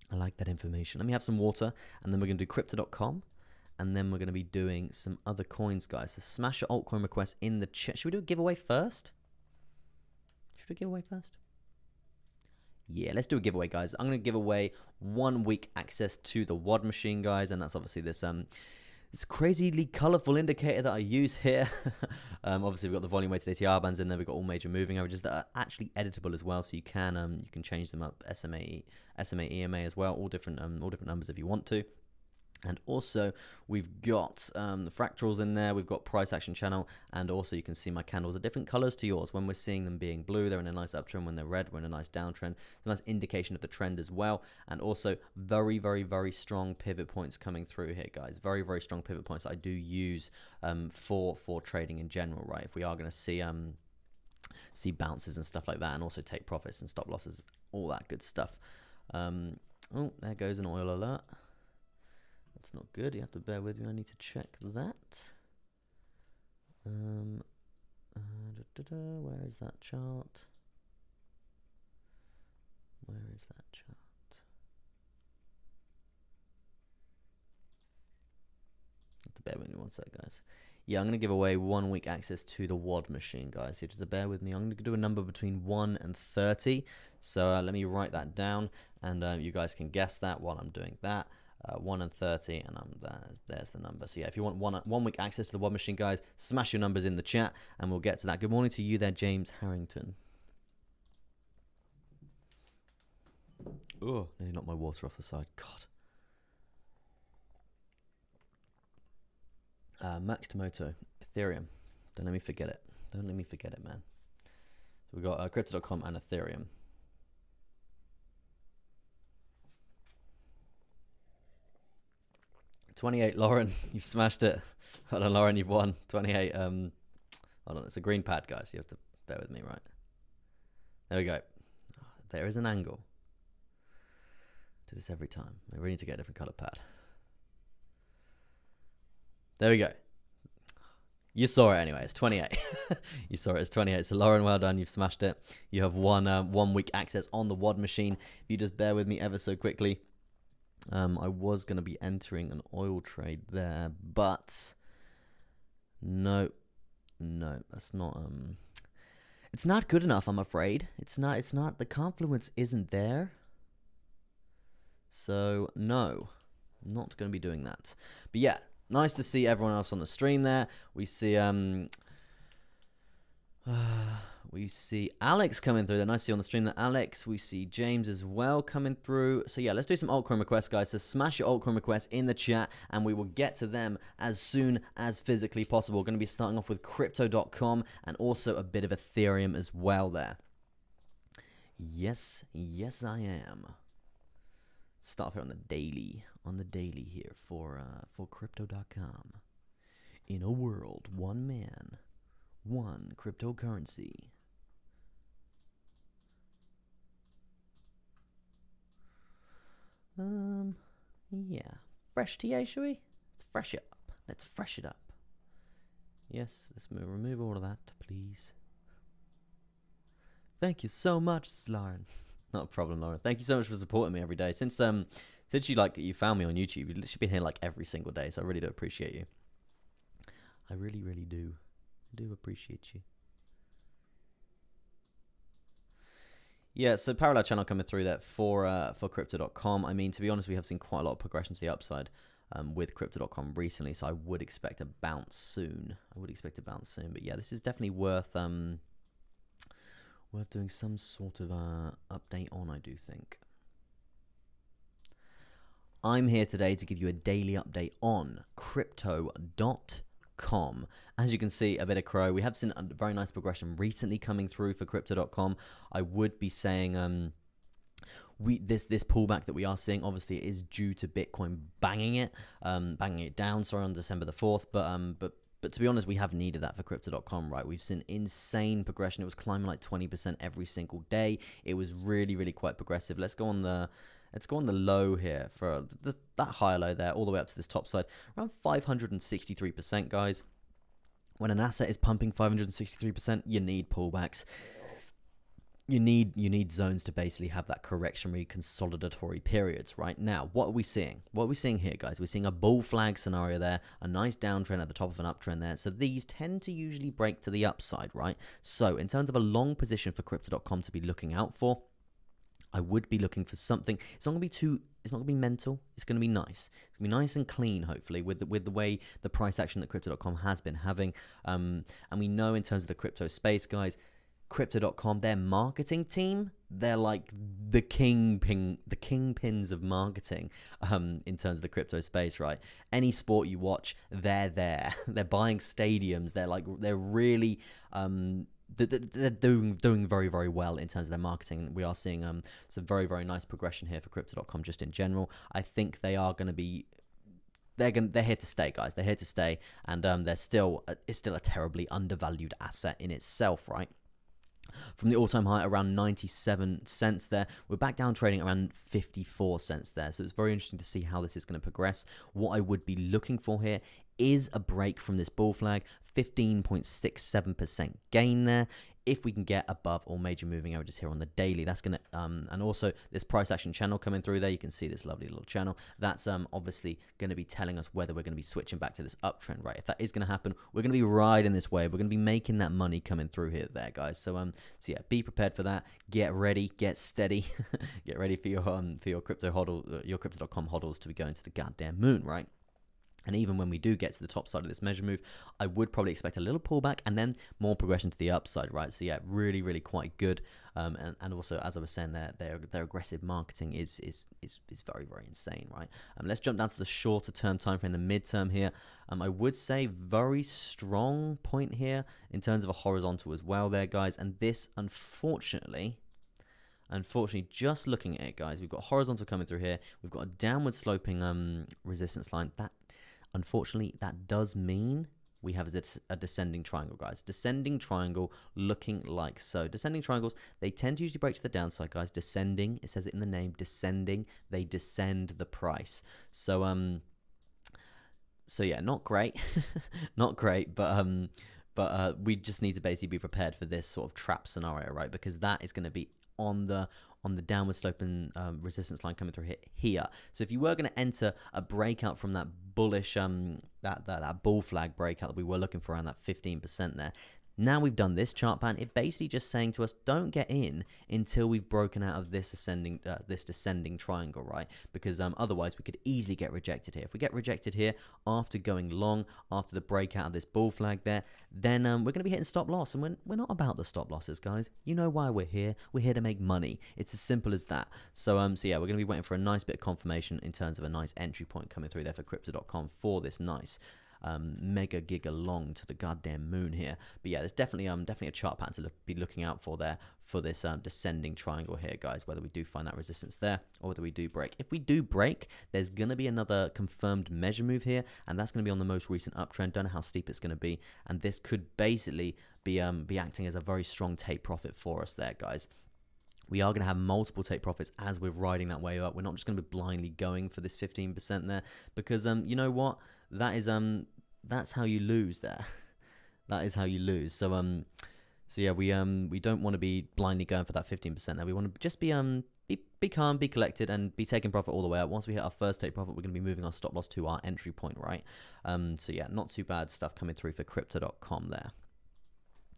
I like that information. Let me have some water, and then we're going to do crypto.com. And then we're going to be doing some other coins, guys. So smash your altcoin request in the chat. Should we do a giveaway first? Yeah, let's do a giveaway, guys. I'm going to give away 1 week access to the WOD machine, guys. And that's obviously this crazily colorful indicator that I use here. Obviously, we've got the volume weighted ATR bands in there. We've got all major moving averages that are actually editable as well. So you can change them up, SMA, EMA as well. All different numbers if you want to. And also, we've got the fractals in there. We've got price action channel. And also, you can see my candles are different colors to yours. When we're seeing them being blue, they're in a nice uptrend. When they're red, we're in a nice downtrend. It's a nice indication of the trend as well. And also, very, very, very strong pivot points coming through here, guys. Very, very strong pivot points I do use for trading in general, right? If we are going to see bounces and stuff like that, and also take profits and stop losses, all that good stuff. Oh, there goes an oil alert. That's not good. You have to bear with me. I need to check that. Where is that chart? You have to bear with me one sec, guys. Yeah, I'm going to give away 1 week access to the WOD machine, guys. You have to bear with me. I'm going to do a number between 1 and 30. So let me write that down, and you guys can guess that while I'm doing that. 1 and 30, and there's the number. So yeah, if you want 1 week access to the WOD machine, guys, smash your numbers in the chat, and we'll get to that. Good morning to you there, James Harrington. Oh, nearly knocked my water off the side. God. Max Tomoto, Ethereum. Don't let me forget it. Don't let me forget it, man. So we got Crypto.com and Ethereum. $28, Lauren. You've smashed it. Hold on, Lauren, you've won. 28. Hold on, it's a green pad, guys. You have to bear with me, right? There we go. There is an angle. Do this every time. I really need to get a different color pad. There we go. You saw it anyway. It's 28. You saw it. It's 28. So Lauren, well done. You've smashed it. You have 1 week access on the WOD machine. If you just bear with me ever so quickly. I was going to be entering an oil trade there, but no, that's not, it's not good enough, I'm afraid. It's not, the confluence isn't there. So no, I'm not going to be doing that. But yeah, nice to see everyone else on the stream there. We see, we see Alex coming through. They're nice to see on the stream that Alex. We see James as well coming through. So yeah, let's do some altcoin requests, guys. So smash your altcoin requests in the chat, and we will get to them as soon as physically possible. We're going to be starting off with Crypto.com and also a bit of Ethereum as well there. Yes, I am. Start off here on the daily here for Crypto.com. In a world, one man, one cryptocurrency. Yeah. Fresh TA, shall we? Let's fresh it up. Let's fresh it up. Yes, let's remove all of that, please. Thank you so much, Lauren. Not a problem, Lauren. Thank you so much for supporting me every day. Since you found me on YouTube, you've literally been here like every single day, so I really do appreciate you. I really, really do. I do appreciate you. Yeah, so parallel channel coming through that for Crypto.com. I mean, to be honest, we have seen quite a lot of progression to the upside with Crypto.com recently, so I would expect a bounce soon. But yeah, this is definitely worth doing some sort of update on, I do think. I'm here today to give you a daily update on Crypto.com. As you can see, a bit of crow. We have seen a very nice progression recently coming through for Crypto.com. I would be saying this pullback that we are seeing obviously is due to Bitcoin banging it down, sorry, on December the 4th, but to be honest, we have needed that for Crypto.com, right? We've seen insane progression. It was climbing like 20% every single day. It was really, really quite progressive. Let's go on the low here for that higher low there, all the way up to this top side, around 563%, guys. When an asset is pumping 563%, you need pullbacks. You need zones to basically have that correctionary consolidatory periods. Right now, what are we seeing? What are we seeing here, guys? We're seeing a bull flag scenario there, a nice downtrend at the top of an uptrend there. So these tend to usually break to the upside, right? So in terms of a long position for Crypto.com to be looking out for, I would be looking for something. It's not going to be mental. It's going to be nice. It's going to be nice and clean, hopefully, with the way the price action that Crypto.com has been having. And we know in terms of the crypto space, guys, Crypto.com, their marketing team, they're like the kingpins of marketing in terms of the crypto space, right? Any sport you watch, they're there. They're buying stadiums. They're really they're doing very, very well in terms of their marketing. We are seeing some very, very nice progression here for Crypto.com just in general. I think they are going to be they're here to stay, guys. They're here to stay, and it's still a terribly undervalued asset in itself, right? From the all-time high around 97 cents there, we're back down trading around 54 cents there. So it's very interesting to see how this is going to progress. What I would be looking for here is a break from this bull flag, 15.67% gain there. If we can get above all major moving averages here on the daily, that's going to, and also this price action channel coming through there, you can see this lovely little channel. That's obviously going to be telling us whether we're going to be switching back to this uptrend, right? If that is going to happen, we're going to be riding this wave. We're going to be making that money coming through here, there, guys. So yeah, be prepared for that. Get ready, get steady, get ready for your crypto hodl, your Crypto.com hodls to be going to the goddamn moon, right? And even when we do get to the top side of this measure move, I would probably expect a little pullback and then more progression to the upside, right? So yeah, really, really quite good. And also, as I was saying, their aggressive marketing is very, very insane, right? Let's jump down to the shorter term time frame, the midterm here. I would say very strong point here in terms of a horizontal as well there, guys. And this, unfortunately, just looking at it, guys, we've got horizontal coming through here. We've got a downward sloping resistance line. Unfortunately, that does mean we have a descending triangle, guys. Descending triangle looking like so. Descending triangles, they tend to usually break to the downside, guys. Descending, it says it in the name, descending, they descend the price. So yeah, not great. Not great, but we just need to basically be prepared for this sort of trap scenario, right? Because that is going to be on the downward sloping resistance line coming through here. So if you were going to enter a breakout from that bullish that bull flag breakout that we were looking for around that 15% there, now we've done this chart pattern, it basically just saying to us, don't get in until we've broken out of this descending triangle, right? Because otherwise we could easily get rejected here. If we get rejected here after going long, after the breakout of this bull flag there, then we're going to be hitting stop loss. And we're not about the stop losses, guys. You know why we're here. We're here to make money. It's as simple as that. So yeah, we're going to be waiting for a nice bit of confirmation in terms of a nice entry point coming through there for Crypto.com for this nice mega giga long to the goddamn moon here. But yeah, there's definitely a chart pattern to be looking out for there for this descending triangle here, guys, whether we do find that resistance there or whether we do break. If we do break, there's going to be another confirmed measure move here, and that's going to be on the most recent uptrend. Don't know how steep it's going to be, and this could basically be acting as a very strong take profit for us there, guys. We are going to have multiple take profits as we're riding that wave up. We're not just going to be blindly going for this 15% there, because you know what, that is that's how you lose there. That is how you lose. So yeah, we don't want to be blindly going for that 15% there. We want to just be calm, be collected, and be taking profit all the way up. Once we hit our first take profit, we're going to be moving our stop loss to our entry point, right? So yeah, not too bad stuff coming through for Crypto.com there.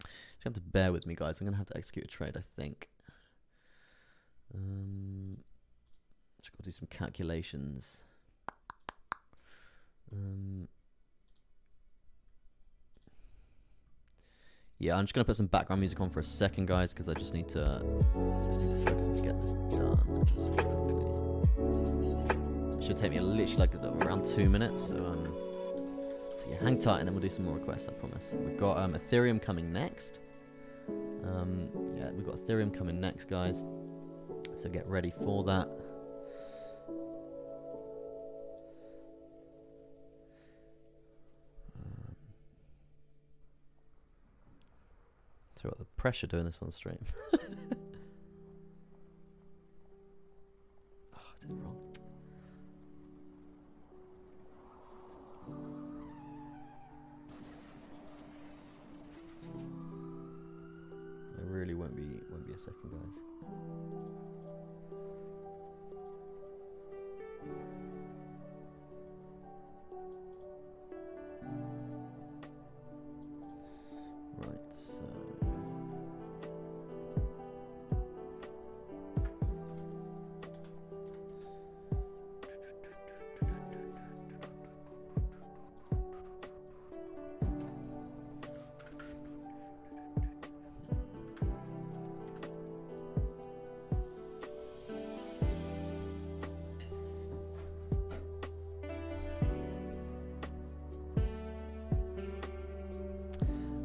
Just have to bear with me, guys. I'm going to have to execute a trade, I think. Just got to do some calculations. Yeah, I'm just gonna put some background music on for a second, guys, because I just need to focus and get this done so quickly. It should take me literally like around 2 minutes. So yeah, hang tight, and then we'll do some more requests. I promise. We've got Ethereum coming next. Yeah, we've got Ethereum coming next, guys. So get ready for that. So what the pressure doing this on stream? Oh, I did it wrong. It really won't be a second, guys. Right, so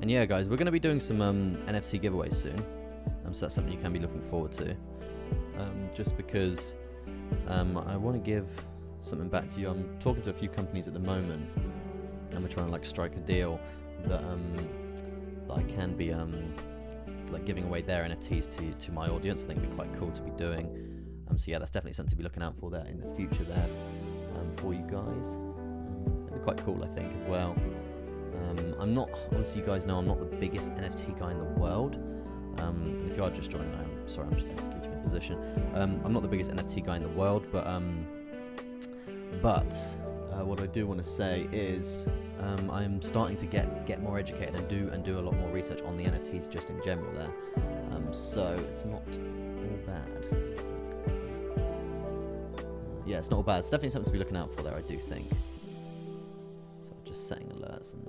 and yeah, guys, we're going to be doing some NFT giveaways soon, so that's something you can be looking forward to. Just because I want to give something back to you. I'm talking to a few companies at the moment, and we're trying to like strike a deal that I can be like giving away their NFTs to my audience. I think it'd be quite cool to be doing. So yeah, that's definitely something to be looking out for there in the future there for you guys. It'd be quite cool, I think, as well. I'm not, obviously you guys know I'm not the biggest NFT guy in the world. And if you are just joining, I'm sorry, I'm just executing a position. I'm not the biggest NFT guy in the world, but what I do want to say is I'm starting to get more educated and do a lot more research on the NFTs just in general there. So it's not all bad. Yeah, it's not all bad. It's definitely something to be looking out for there, I do think. Awesome.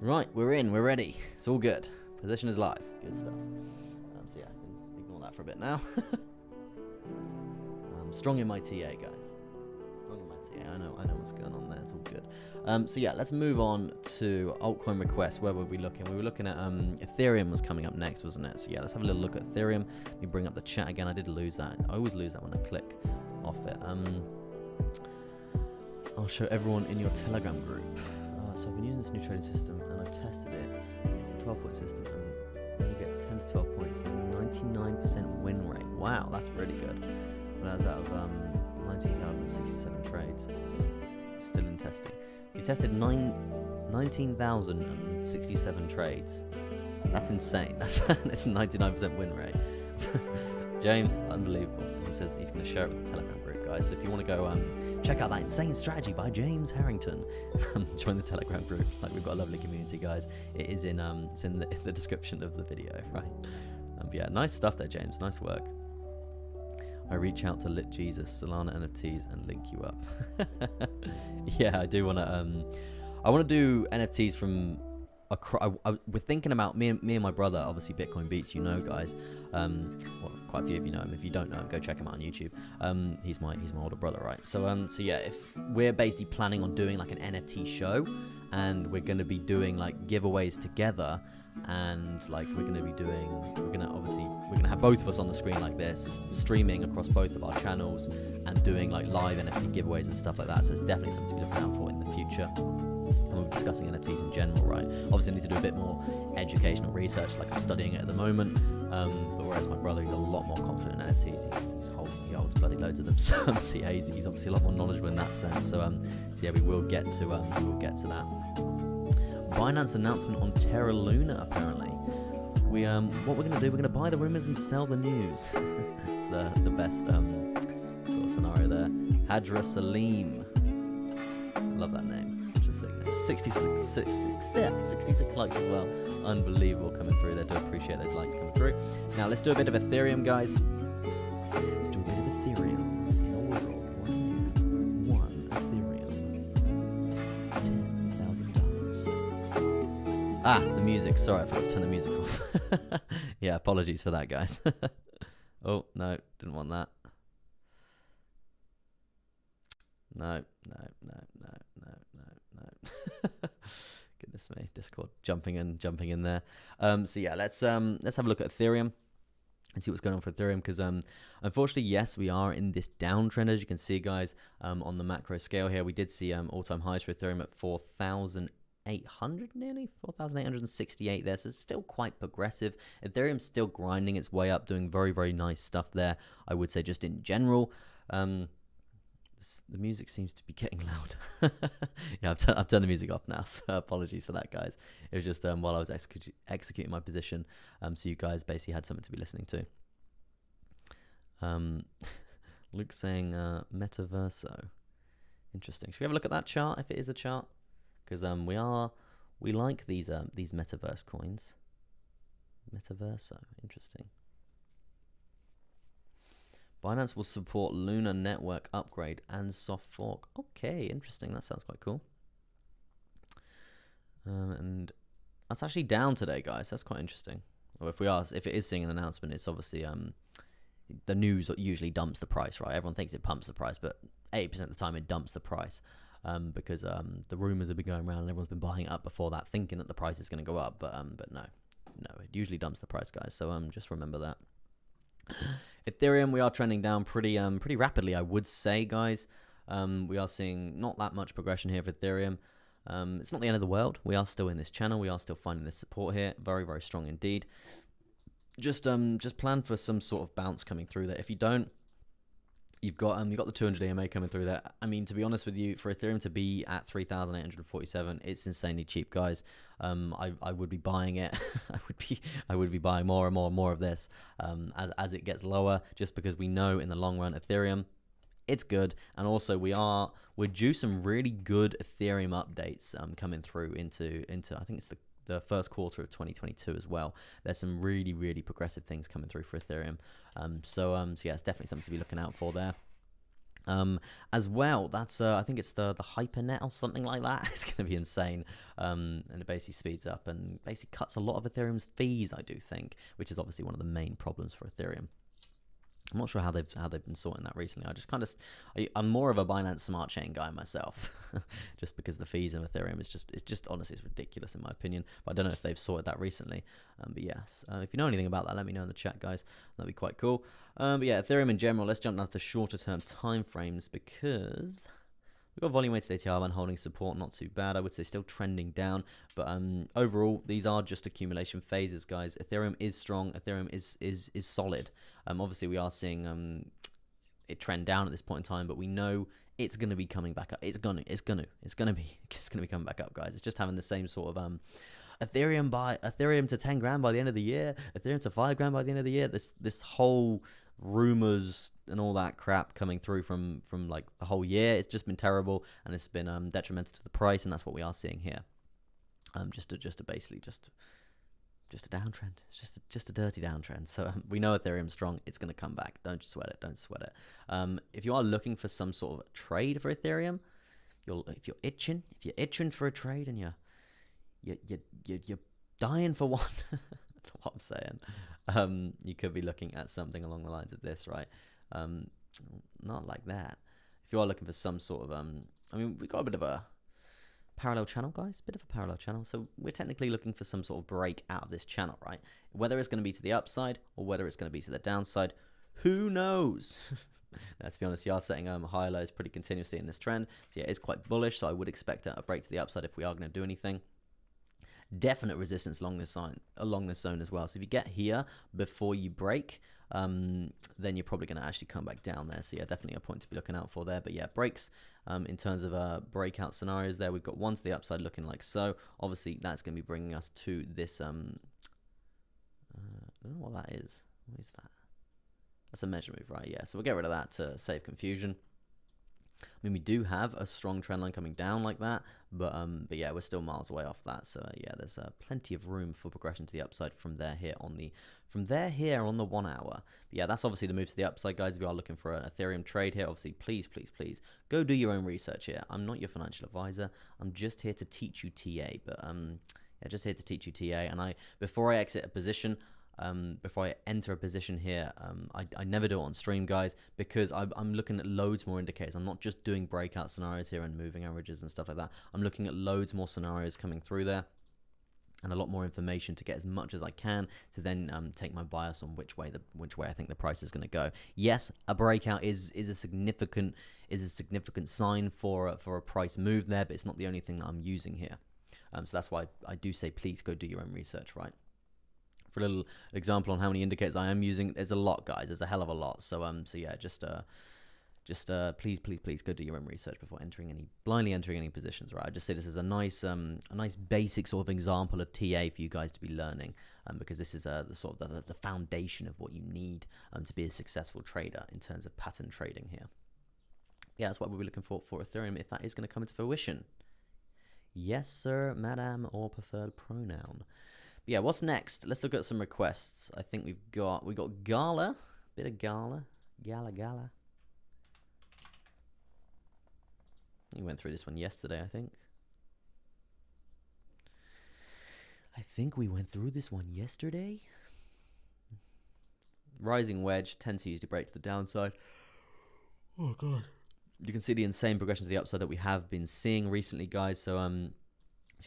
Right, we're in. We're ready. It's all good. Position is live. Good stuff. So yeah, I can ignore that for a bit now. I'm strong in my TA, guys. Strong in my TA. I know what's going on there. It's all good. So yeah, let's move on to altcoin requests. Where were we looking? We were looking at Ethereum was coming up next, wasn't it? So yeah, let's have a little look at Ethereum. Let me bring up the chat again. I did lose that. I always lose that when I click off it. I'll show everyone in your Telegram group. So I've been using this new trading system and I've tested it. It's a 12-point system and you get 10 to 12 points. There's a 99% win rate. Wow, that's really good. When I was out of 19,067 trades, it's still in testing. You tested 19,067 trades. That's insane. That's a 99% win rate. James, unbelievable. He says he's going to share it with the Telegram group, guys. So if you want to go check out that insane strategy by James Harrington, join the Telegram group. Like, we've got a lovely community, guys. It is in it's in the description of the video, right? Yeah, nice stuff there, James. Nice work. I reach out to Lit Jesus, Solana NFTs, and link you up. Yeah, I do want to. I want to do NFTs from. We're thinking about me and my brother. Obviously, Bitcoin Beats, you know, guys. Well, quite a few of you know him. If you don't know him, go check him out on YouTube. He's my older brother, right? So yeah, if we're basically planning on doing like an NFT show, and we're going to be doing like giveaways together. And like we're gonna have both of us on the screen like this, streaming across both of our channels and doing like live NFT giveaways and stuff like that. So it's definitely something to be looking out for in the future. And we're discussing NFTs in general, right? Obviously I need to do a bit more educational research, like I'm studying it at the moment. But whereas my brother, he's a lot more confident in NFTs. He holds bloody loads of them. So yeah, he's obviously a lot more knowledgeable in that sense. So yeah, we will get to that. Binance announcement on Terra Luna, apparently. What we're gonna do? We're gonna buy the rumors and sell the news. It's the best sort of scenario there. Hadra Salim, I love that name. Such a sick name. 66 likes as well. Unbelievable coming through there. Do appreciate those likes coming through. Now let's do a bit of Ethereum, guys. Let's do a bit of Ethereum. Ah, the music. Sorry, I forgot to turn the music off. Yeah, apologies for that, guys. Oh, no, didn't want that. No. Goodness me, Discord jumping in there. So yeah, let's have a look at Ethereum and see what's going on for Ethereum, because unfortunately, yes, we are in this downtrend, as you can see, guys. On the macro scale here, we did see all-time highs for Ethereum at 4,800, nearly 4,868 there, so it's still quite progressive. Ethereum's still grinding its way up, doing very, very nice stuff there, I would say, just in general. The music seems to be getting loud. Yeah, I've turned the music off now, so apologies for that, guys. It was just while I was executing my position, so you guys basically had something to be listening to. Luke saying Metaverso. Interesting. Should we have a look at that chart, if it is a chart? Because we like these metaverse coins. Metaverso, interesting. Binance will support Luna network upgrade and soft fork. Okay, interesting. That sounds quite cool. And that's actually down today, guys. That's quite interesting. Or if it is seeing an announcement, it's obviously the news usually dumps the price, right? Everyone thinks it pumps the price, but 80% of the time it dumps the price. Because the rumors have been going around and everyone's been buying it up before that, thinking that the price is going to go up, but no, it usually dumps the price, guys. So just remember that. Ethereum, we are trending down pretty rapidly, I would say, guys. We are seeing not that much progression here for Ethereum. It's not the end of the world. We are still in this channel. We are still finding this support here. Very, very strong indeed. Just plan for some sort of bounce coming through there. If you don't, you've got the 200 EMA coming through there. I mean, to be honest with you, for Ethereum to be at 3,847, it's insanely cheap, guys. I would be buying it. I would be buying more and more of this as it gets lower, just because we know in the long run Ethereum, it's good. And also we're due some really good Ethereum updates coming through into I think it's the first quarter of 2022 as well. There's some really, really progressive things coming through for Ethereum. So yeah, it's definitely something to be looking out for there. As well, that's I think it's the hypernet or something like that. It's going to be insane, and it basically speeds up and basically cuts a lot of Ethereum's fees, I do think, which is obviously one of the main problems for Ethereum. I'm not sure how they've been sorting that recently. I just kind of, I'm more of a Binance Smart Chain guy myself, just because the fees in Ethereum is just honestly, it's ridiculous in my opinion. But I don't know if they've sorted that recently. But yes, if you know anything about that, let me know in the chat, guys. That'd be quite cool. But yeah, Ethereum in general. Let's jump down to the shorter term time frames because we've got volume weighted ATR and holding support, not too bad. I would say still trending down, but overall these are just accumulation phases, guys. Ethereum is strong. Ethereum is solid. Obviously we are seeing it trend down at this point in time, but we know it's going to be coming back up. It's gonna be coming back up, guys. It's just having the same sort of Ethereum to 10 grand by the end of the year, Ethereum to 5 grand by the end of the year. This whole rumors and all that crap coming through from like the whole year, it's just been terrible, and it's been detrimental to the price, and that's what we are seeing here. Just a downtrend. It's just a dirty downtrend. So we know Ethereum's strong. It's going to come back. Don't sweat it. Don't sweat it. If you are looking for some sort of trade for Ethereum, if you're itching for a trade, and you're dying for one. What I'm saying, you could be looking at something along the lines of this, right? Not like that. If you are looking for some sort of I mean, we got a bit of a parallel channel, guys, bit of a parallel channel, so we're technically looking for some sort of break out of this channel, right? Whether it's going to be to the upside or whether it's going to be to the downside, who knows? Now, to be honest, you are setting higher lows pretty continuously in this trend, so yeah, it's quite bullish, so I would expect a break to the upside if we are going to do anything. Definite resistance along this zone as well. So if you get here before you break, then you're probably going to actually come back down there. So yeah, definitely a point to be looking out for there. But yeah, breaks in terms of breakout scenarios there, we've got one to the upside looking like so. Obviously, that's going to be bringing us to this. I don't know what that is. What is that? That's a measure move, right? Yeah. So we'll get rid of that to save confusion. I mean, we do have a strong trend line coming down like that, but yeah, we're still miles away off that. So yeah, there's plenty of room for progression to the upside from there here on the 1 hour. But yeah, that's obviously the move to the upside, guys. If you are looking for an Ethereum trade here, obviously, please go do your own research here. I'm not your financial advisor. I'm just here to teach you TA. But yeah, just here to teach you TA. And before I exit a position, before I enter a position here, I never do it on stream, guys, because I'm looking at loads more indicators. I'm not just doing breakout scenarios here and moving averages and stuff like that. I'm looking at loads more scenarios coming through there, and a lot more information to get as much as I can to then take my bias on which way I think the price is going to go. Yes, a breakout is a significant sign for a price move there, but it's not the only thing that I'm using here. So that's why I do say please go do your own research, right? For a little example on how many indicators I am using, there's a lot, guys. There's a hell of a lot. So yeah, just please go do your own research before blindly entering any positions, right? I just say this is a nice basic sort of example of TA for you guys to be learning, because this is the sort of the foundation of what you need to be a successful trader in terms of pattern trading here. Yeah, that's what we'll be looking for Ethereum if that is going to come into fruition. Yes, sir, madam, or preferred pronoun. Yeah, what's next? Let's look at some requests. I think we got Gala, bit of Gala. We went through this one yesterday, I think. We went through this one yesterday. Rising wedge tends to usually break to the downside. Oh god. You can see the insane progression to the upside that we have been seeing recently, guys. So I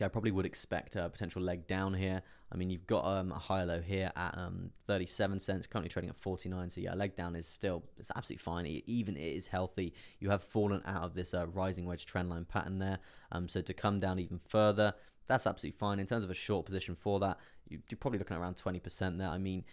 probably would expect a potential leg down here. I mean, you've got a higher low here at 37 cents, currently trading at 49. So yeah, leg down is it's absolutely fine. It is healthy. You have fallen out of this rising wedge trendline pattern there. So to come down even further, that's absolutely fine. In terms of a short position for that, you're probably looking at around 20% there. I mean,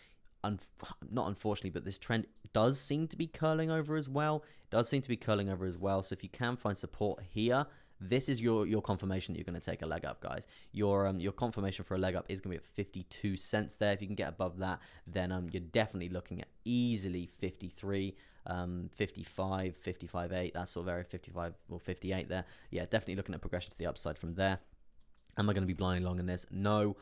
not unfortunately, but this trend does seem to be curling over as well. So if you can find support here, this is your confirmation that you're going to take a leg up, guys. Your confirmation for a leg up is going to be at 52 cents there. If you can get above that, then you're definitely looking at easily 53, 55, 55.8, that sort of area, 55 or 58 there. Yeah, definitely looking at progression to the upside from there. Am I going to be blindly long in this? No.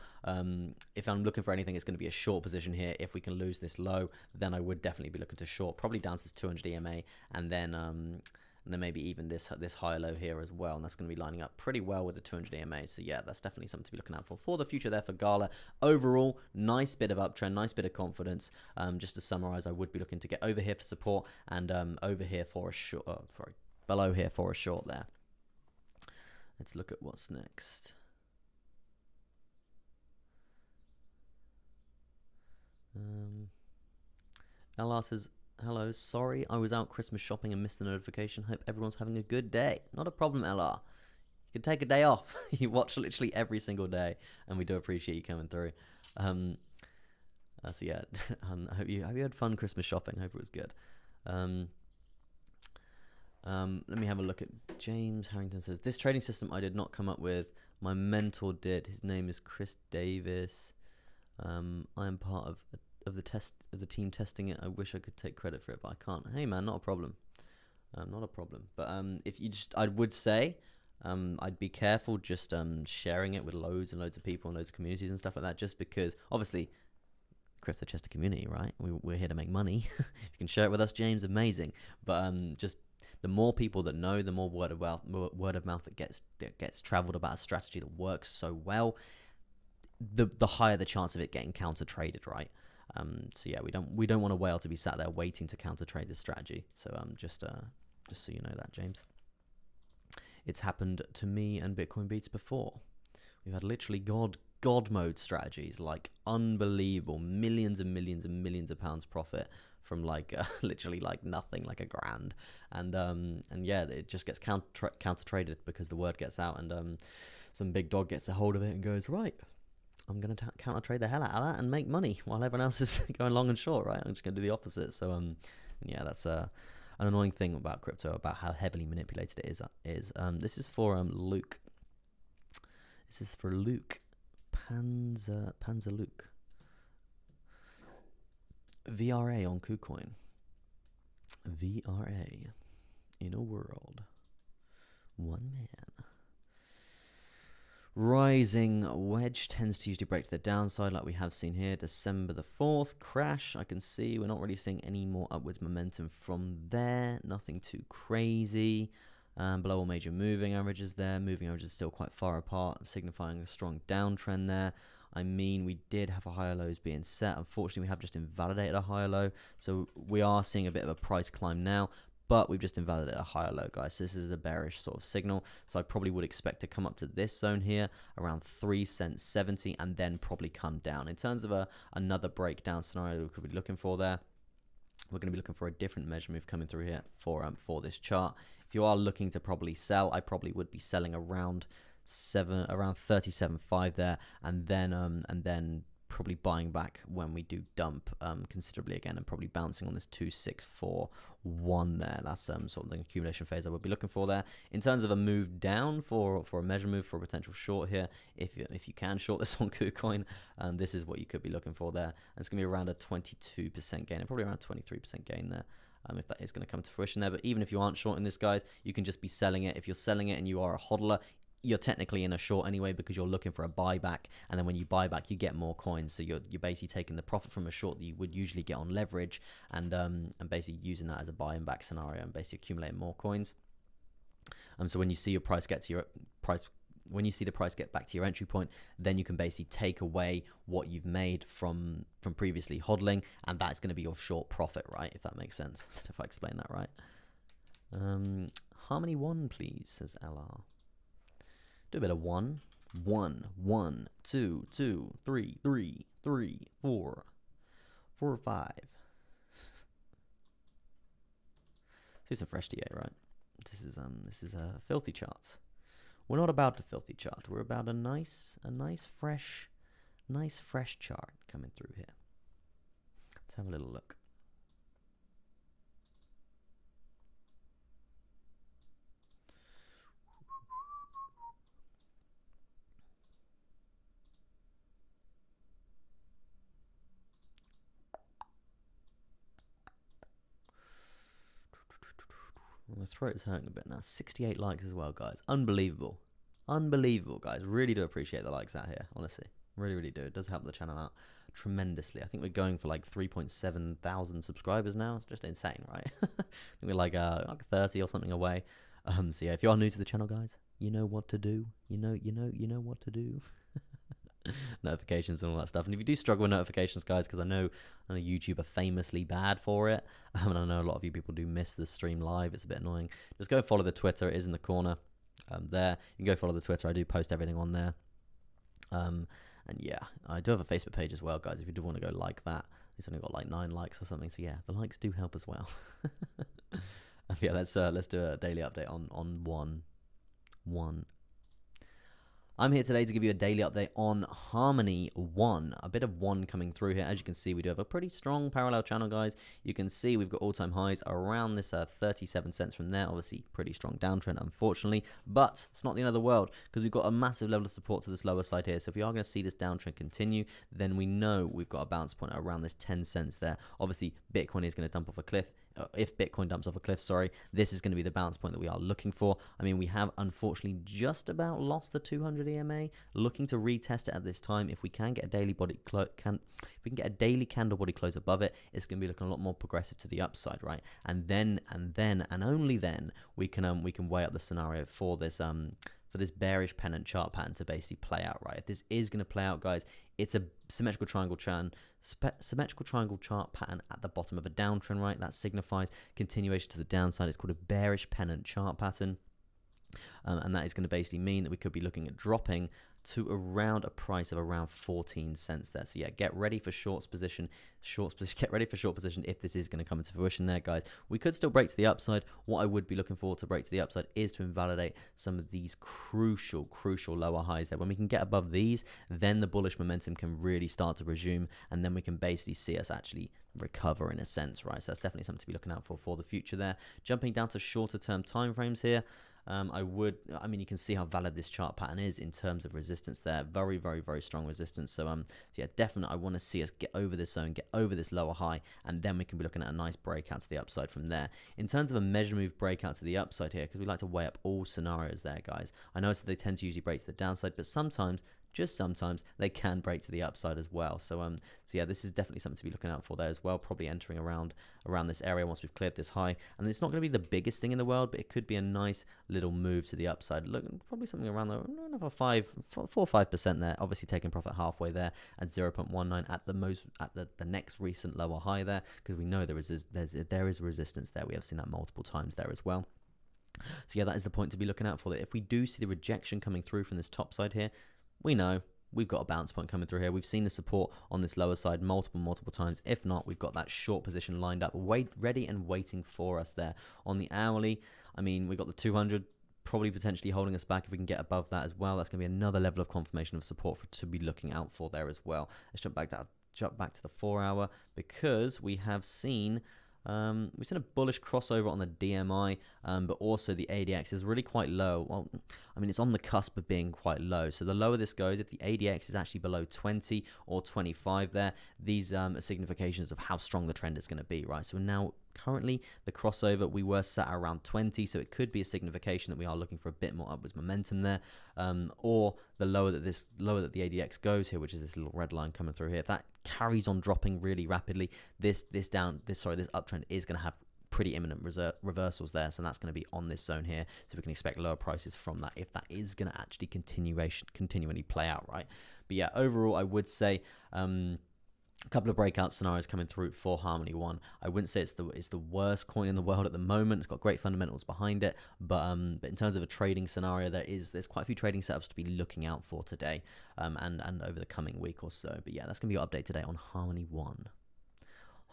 If I'm looking for anything, it's going to be a short position here. If we can lose this low, then I would definitely be looking to short, probably down to this 200 EMA, and then maybe even this higher low here as well. And that's going to be lining up pretty well with the 200 EMA. So yeah, that's definitely something to be looking out for the future there for Gala. Overall, nice bit of uptrend, nice bit of confidence. Just to summarize, I would be looking to get over here for support and over here for a short. Sorry, below here for a short there. Let's look at what's next. LR says, hello, sorry I was out Christmas shopping and missed the notification. Hope everyone's having a good day. Not a problem, LR. You can take a day off. You watch literally every single day, and we do appreciate you coming through. So yeah, I hope you had fun Christmas shopping. Hope it was good. Let me have a look at James Harrington says, this trading system I did not come up with. My mentor did. His name is Chris Davis. I am part of the team testing it. I wish I could take credit for it, but I can't. Hey man, not a problem. Not a problem. But if you just, I would say, I'd be careful just sharing it with loads and loads of people and loads of communities and stuff like that. Just because, obviously, Crypto Chester community, right? We're here to make money. If you can share it with us, James, amazing. But just the more people that know, the more word of mouth that gets traveled about a strategy that works so well, the higher the chance of it getting counter traded, right? So yeah, we don't want a whale to be sat there waiting to counter trade this strategy. So just so you know that, James, it's happened to me and Bitcoin Beats before. We've had literally god mode strategies, like unbelievable, millions and millions and millions of pounds profit from like literally like nothing, like $1,000, and yeah, it just gets counter traded because the word gets out, and some big dog gets a hold of it and goes, right, I'm going to counter trade the hell out of that and make money while everyone else is going long and short, right? I'm just going to do the opposite. So yeah, that's an annoying thing about crypto, about how heavily manipulated it is. This is for Luke. This is for Luke Panzer Luke. VRA on KuCoin. VRA in a world. One man. Rising wedge tends to usually break to the downside like we have seen here. December the 4th crash. I can see we're not really seeing any more upwards momentum from there. Nothing too crazy. Below all major moving averages there. Moving averages still quite far apart, signifying a strong downtrend there. I mean, we did have a higher lows being set. Unfortunately, we have just invalidated a higher low. So we are seeing a bit of a price climb now, but we've just invalidated a higher low, guys. So this is a bearish sort of signal. So I probably would expect to come up to this zone here around 3 cents 70 and then probably come down. In terms of another breakdown scenario we could be looking for there, we're going to be looking for a different measure move coming through here for this chart. If you are looking to probably sell, I probably would be selling around 37.5 there, and then probably buying back when we do dump considerably again, and probably bouncing on this 2641 there. That's sort of the accumulation phase I would be looking for there. In terms of a move down for a measure move for a potential short here, if you can short this on KuCoin, this is what you could be looking for there. And it's going to be around a 22% gain, and probably around 23% gain there. If that is going to come to fruition there. But even if you aren't shorting this, guys, you can just be selling it. If you're selling it and you are a hodler, you're technically in a short anyway, because you're looking for a buyback, and then when you buy back, you get more coins. So you're basically taking the profit from a short that you would usually get on leverage, and basically using that as a buy and back scenario, and basically accumulating more coins. So when you see your price get to your price, when you see the price get back to your entry point, then you can basically take away what you've made from previously hodling, and that's going to be your short profit, right? If that makes sense. I don't know if I explained that right. Harmony 1, please, says LR. Do a bit of 1, 1, 1, 2, 2, 3, 3, 3, 4, 4, 5. This is a fresh TA, right? This is a filthy chart. We're not about a filthy chart. We're about a nice fresh chart coming through here. Let's have a little look. My throat is hurting a bit now. 68 likes as well, guys. Unbelievable. Unbelievable, guys. Really do appreciate the likes out here, honestly. Really, really do. It does help the channel out tremendously. I think we're going for like 3.7 thousand subscribers now. It's just insane, right? I think we're like 30 or something away. So yeah, if you are new to the channel, guys, you know what to do. You know what to do. Notifications and all that stuff. And if you do struggle with notifications, guys, because I know YouTube are famously bad for it, and I know a lot of you people do miss the stream live. It's a bit annoying. Just go follow the Twitter. It is in the corner there. You can go follow the Twitter. I do post everything on there. And yeah, I do have a Facebook page as well, guys, if you do want to go like that. It's only got like 9 likes or something, so yeah, the likes do help as well. Yeah, let's do a daily update on one. I'm here today to give you a daily update on Harmony 1. A bit of 1 coming through here. As you can see, we do have a pretty strong parallel channel, guys. You can see we've got all-time highs around this 37 cents from there. Obviously, pretty strong downtrend, unfortunately. But it's not the end of the world, because we've got a massive level of support to this lower side here. So if we are going to see this downtrend continue, then we know we've got a bounce point around this 10 cents there. Obviously, Bitcoin is going to dump off a cliff. If Bitcoin dumps off a cliff, sorry, this is going to be the bounce point that we are looking for. I mean, we have unfortunately just about lost the 200 EMA. Looking to retest it at this time. If we can get a daily candle body close above it, it's going to be looking a lot more progressive to the upside, right? And then and only then we can weigh up the scenario for this bearish pennant chart pattern to basically play out, right? If this is going to play out, guys, it's a symmetrical triangle chart pattern at the bottom of a downtrend, right? That signifies continuation to the downside. It's called a bearish pennant chart pattern. And that is going to basically mean that we could be looking at dropping to around a price of around 14 cents there. So yeah, get ready for short position if this is going to come into fruition there, guys. We could still break to the upside. What I would be looking for to break to the upside is to invalidate some of these crucial lower highs there. When we can get above these, then the bullish momentum can really start to resume, and then we can basically see us actually recover in a sense, right? So that's definitely something to be looking out for the future there. Jumping down to shorter term time frames here. I mean, you can see how valid this chart pattern is in terms of resistance there. Very, very, very strong resistance. So yeah, definitely, I want to see us get over this zone, get over this lower high, and then we can be looking at a nice breakout to the upside from there. In terms of a measure move breakout to the upside here, because we like to weigh up all scenarios there, guys. I know that they tend to usually break to the downside, but sometimes, just sometimes, they can break to the upside as well. So yeah, this is definitely something to be looking out for there as well. Probably entering around this area once we've cleared this high. And it's not going to be the biggest thing in the world, but it could be a nice little move to the upside. Look, probably something around another 4 or 5% there. Obviously taking profit halfway there at 0.19 at the next recent lower high there, because we know there is resistance there. We have seen that multiple times there as well. So yeah, that is the point to be looking out for. That if we do see the rejection coming through from this top side here, we know we've got a bounce point coming through here. We've seen the support on this lower side multiple times. If not, we've got that short position lined up, ready and waiting for us there. On the hourly, I mean, we've got the 200 probably potentially holding us back. If we can get above that as well, that's going to be another level of confirmation of support to be looking out for there as well. Let's jump back to the 4 hour, because we have seen we've seen a bullish crossover on the DMI, but also the ADX is really quite low. Well, I mean, it's on the cusp of being quite low. So the lower this goes, if the ADX is actually below 20 or 25 there, these are significations of how strong the trend is going to be, right? So now, currently, the crossover, we were sat around 20, so it could be a signification that we are looking for a bit more upwards momentum there, or the lower that the ADX goes here, which is this little red line coming through here, if that carries on dropping really rapidly, this uptrend is going to have pretty imminent reversals there. So that's going to be on this zone here, so we can expect lower prices from that if that is going to actually continually play out, right? But yeah, overall, I would say a couple of breakout scenarios coming through for Harmony 1. I wouldn't say it's the worst coin in the world at the moment. It's got great fundamentals behind it, but in terms of a trading scenario, there's quite a few trading setups to be looking out for today, and over the coming week or so. But yeah, that's gonna be your update today on Harmony 1.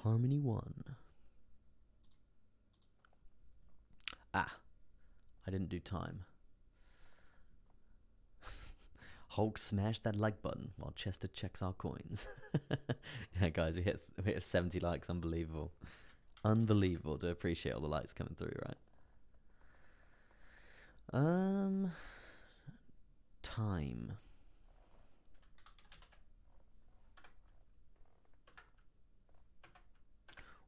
Harmony 1. I didn't do time. Hulk smash that like button while Chester checks our coins. Yeah, guys, we hit 70 likes. Unbelievable. Unbelievable. Do appreciate all the likes coming through, right? Time.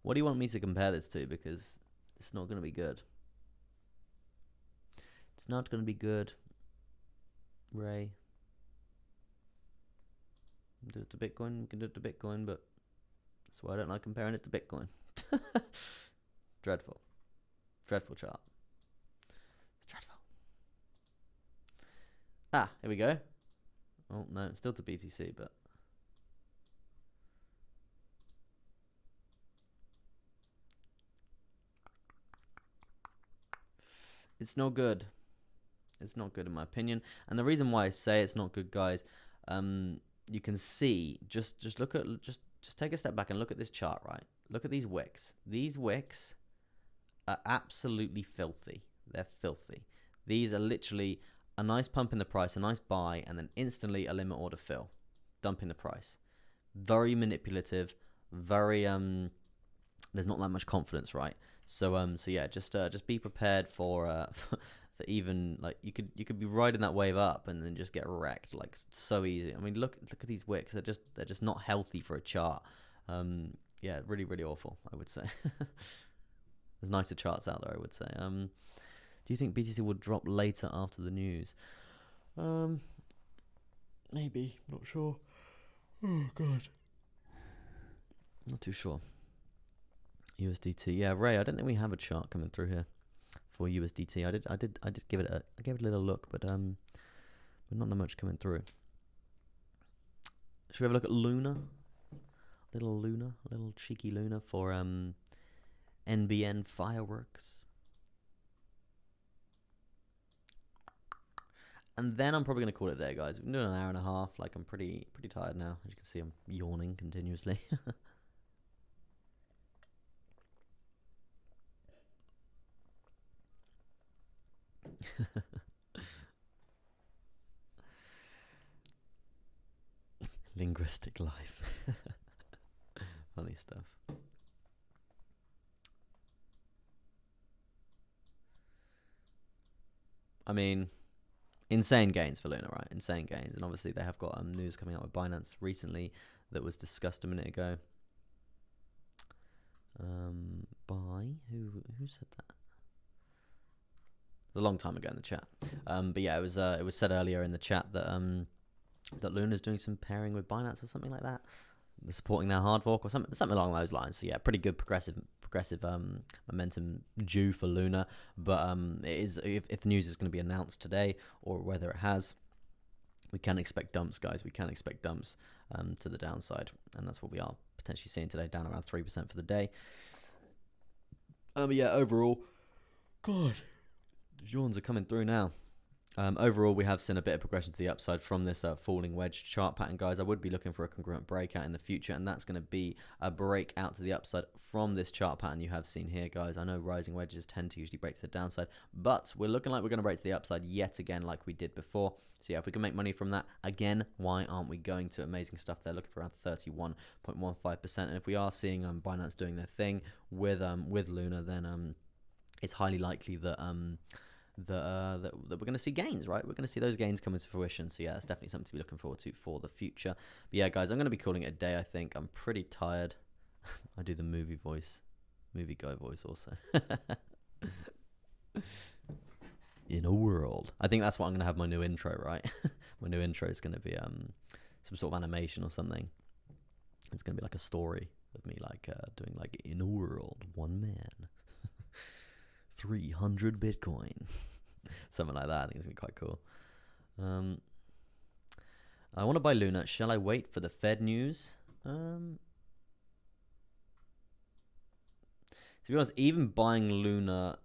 What do you want me to compare this to? Because it's not going to be good. It's not going to be good. Ray. Do it to Bitcoin. We can do it to Bitcoin, but that's why I don't like comparing it to Bitcoin. Dreadful. Dreadful chart. It's dreadful. Ah, here we go. Oh, no, still to BTC, but... It's no good. It's not good in my opinion. And the reason why I say it's not good, guys, you can see, just look at, just take a step back and look at this chart, right? Look at these wicks. These wicks are absolutely filthy. They're filthy. These are literally a nice pump in the price, a nice buy, and then instantly a limit order fill, dumping the price. Very manipulative, very, there's not that much confidence, right? So yeah, just be prepared for for even, like, you could be riding that wave up and then just get wrecked, like, so easy. I mean, look at these wicks. They're just not healthy for a chart. Yeah, really, really awful, I would say. There's nicer charts out there, I would say. Do you think BTC will drop later after the news? Maybe, not sure. Oh god, not too sure. USDT, yeah, Ray. I don't think we have a chart coming through here for USDT. I did give it I gave it a little look, but not that much coming through. Should we have a look at Luna? Little cheeky Luna for NBN fireworks. And then I'm probably gonna call it a day, guys. We've been doing an hour and a half. Like, I'm pretty tired now. As you can see, I'm yawning continuously. Linguistic life. Funny stuff. I mean, insane gains for Luna, right? Insane gains. And obviously they have got news coming out with Binance recently that was discussed a minute ago. By who said that? A long time ago in the chat. But yeah, it was said earlier in the chat that that Luna's doing some pairing with Binance or something like that. They're supporting their hard fork or something along those lines. So yeah, pretty good progressive momentum due for Luna. But it is, if the news is going to be announced today or whether it has, we can expect dumps, guys. We can expect dumps to the downside, and that's what we are potentially seeing today, down around 3% for the day. But yeah, overall, God, yawns are coming through now. Overall, we have seen a bit of progression to the upside from this falling wedge chart pattern, guys. I would be looking for a congruent breakout in the future, and that's going to be a breakout to the upside from this chart pattern you have seen here, guys. I know rising wedges tend to usually break to the downside, but we're looking like we're going to break to the upside yet again like we did before. So yeah, if we can make money from that, again, why aren't we going to? Amazing stuff there, looking for around 31.15%. And if we are seeing Binance doing their thing with Luna, then it's highly likely that that we're going to see gains, right? We're going to see those gains come into fruition. So yeah, that's definitely something to be looking forward to for the future. But yeah, guys, I'm going to be calling it a day, I think. I'm pretty tired. I do the movie guy voice also. In a world. I think that's what I'm going to have my new intro, right? My new intro is going to be some sort of animation or something. It's going to be like a story of me like doing like, in a world, one man. 300 Bitcoin. Something like that. I think it's going to be quite cool. I want to buy Luna. Shall I wait for the Fed news? To be honest, even buying Luna,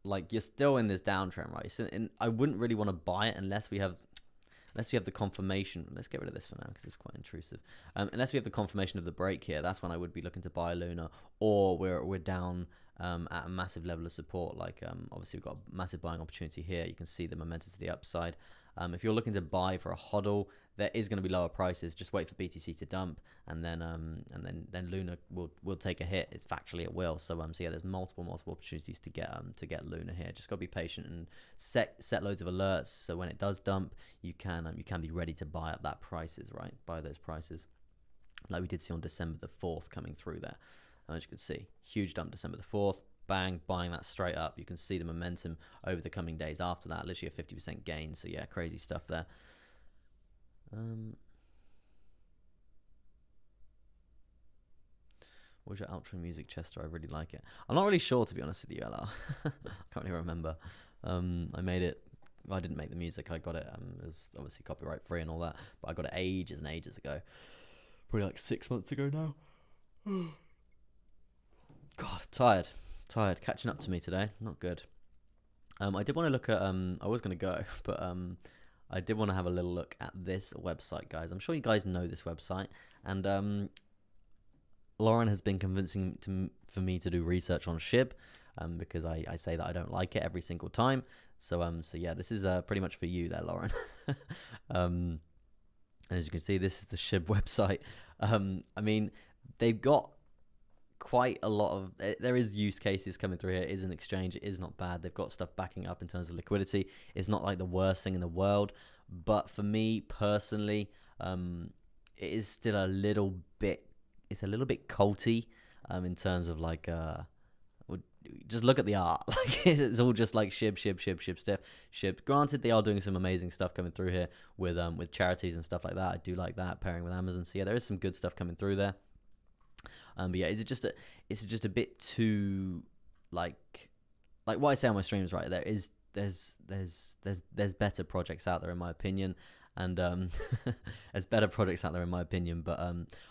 like, you're still in this downtrend, right? So, and I wouldn't really want to buy it unless we have the confirmation. Let's get rid of this for now because it's quite intrusive. Unless we have the confirmation of the break here, that's when I would be looking to buy Luna, or we're down at a massive level of support. Like, obviously we've got a massive buying opportunity here. You can see the momentum to the upside. If you're looking to buy for a hodl, there is going to be lower prices. Just wait for BTC to dump, and then Luna will take a hit. Factually, it will. So yeah, there's multiple opportunities to get Luna here. Just got to be patient and set loads of alerts. So when it does dump, you can be ready to buy at that prices, right? Buy those prices, like we did see on December the 4th coming through there. As you can see, huge dump December the 4th, bang, buying that straight up. You can see the momentum over the coming days after that, literally a 50% gain. So yeah, crazy stuff there. What's your outro music, Chester? I really like it. I'm not really sure, to be honest with you, LR. I can't even remember. I made it. Well, I didn't make the music. I got it. It was obviously copyright free and all that, but I got it ages and ages ago. Probably like 6 months ago now. God, tired. Catching up to me today. Not good. I did want to look at. I was going to go, but I did want to have a little look at this website, guys. I'm sure you guys know this website, and Lauren has been convincing for me to do research on SHIB, because I say that I don't like it every single time. So yeah, this is pretty much for you there, Lauren. And as you can see, this is the SHIB website. I mean, they've got quite a lot of, there is use cases coming through here. It is an exchange. It is not bad. They've got stuff backing up in terms of liquidity. It's not like the worst thing in the world, but for me personally, it is still a little bit, it's a little bit culty, in terms of like, just look at the art. Like, it's all just like SHIB stuff. SHIB. Granted, they are doing some amazing stuff coming through here with charities and stuff like that. I do like that, pairing with Amazon. So yeah, there is some good stuff coming through there. But yeah, is it just a bit too like what I say on my streams, right? There's better projects out there, in my opinion, and there's better projects out there, in my opinion. But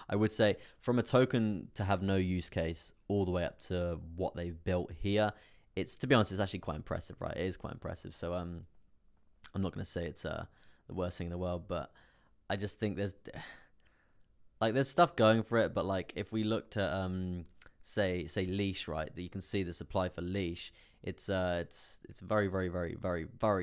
I would say from a token to have no use case all the way up to what they've built here, it's, to be honest, it's actually quite impressive, right? It is quite impressive. So I'm not going to say it's the worst thing in the world, but I just think there's stuff going for it. But like, if we looked at say leash, right, that you can see the supply for leash, it's very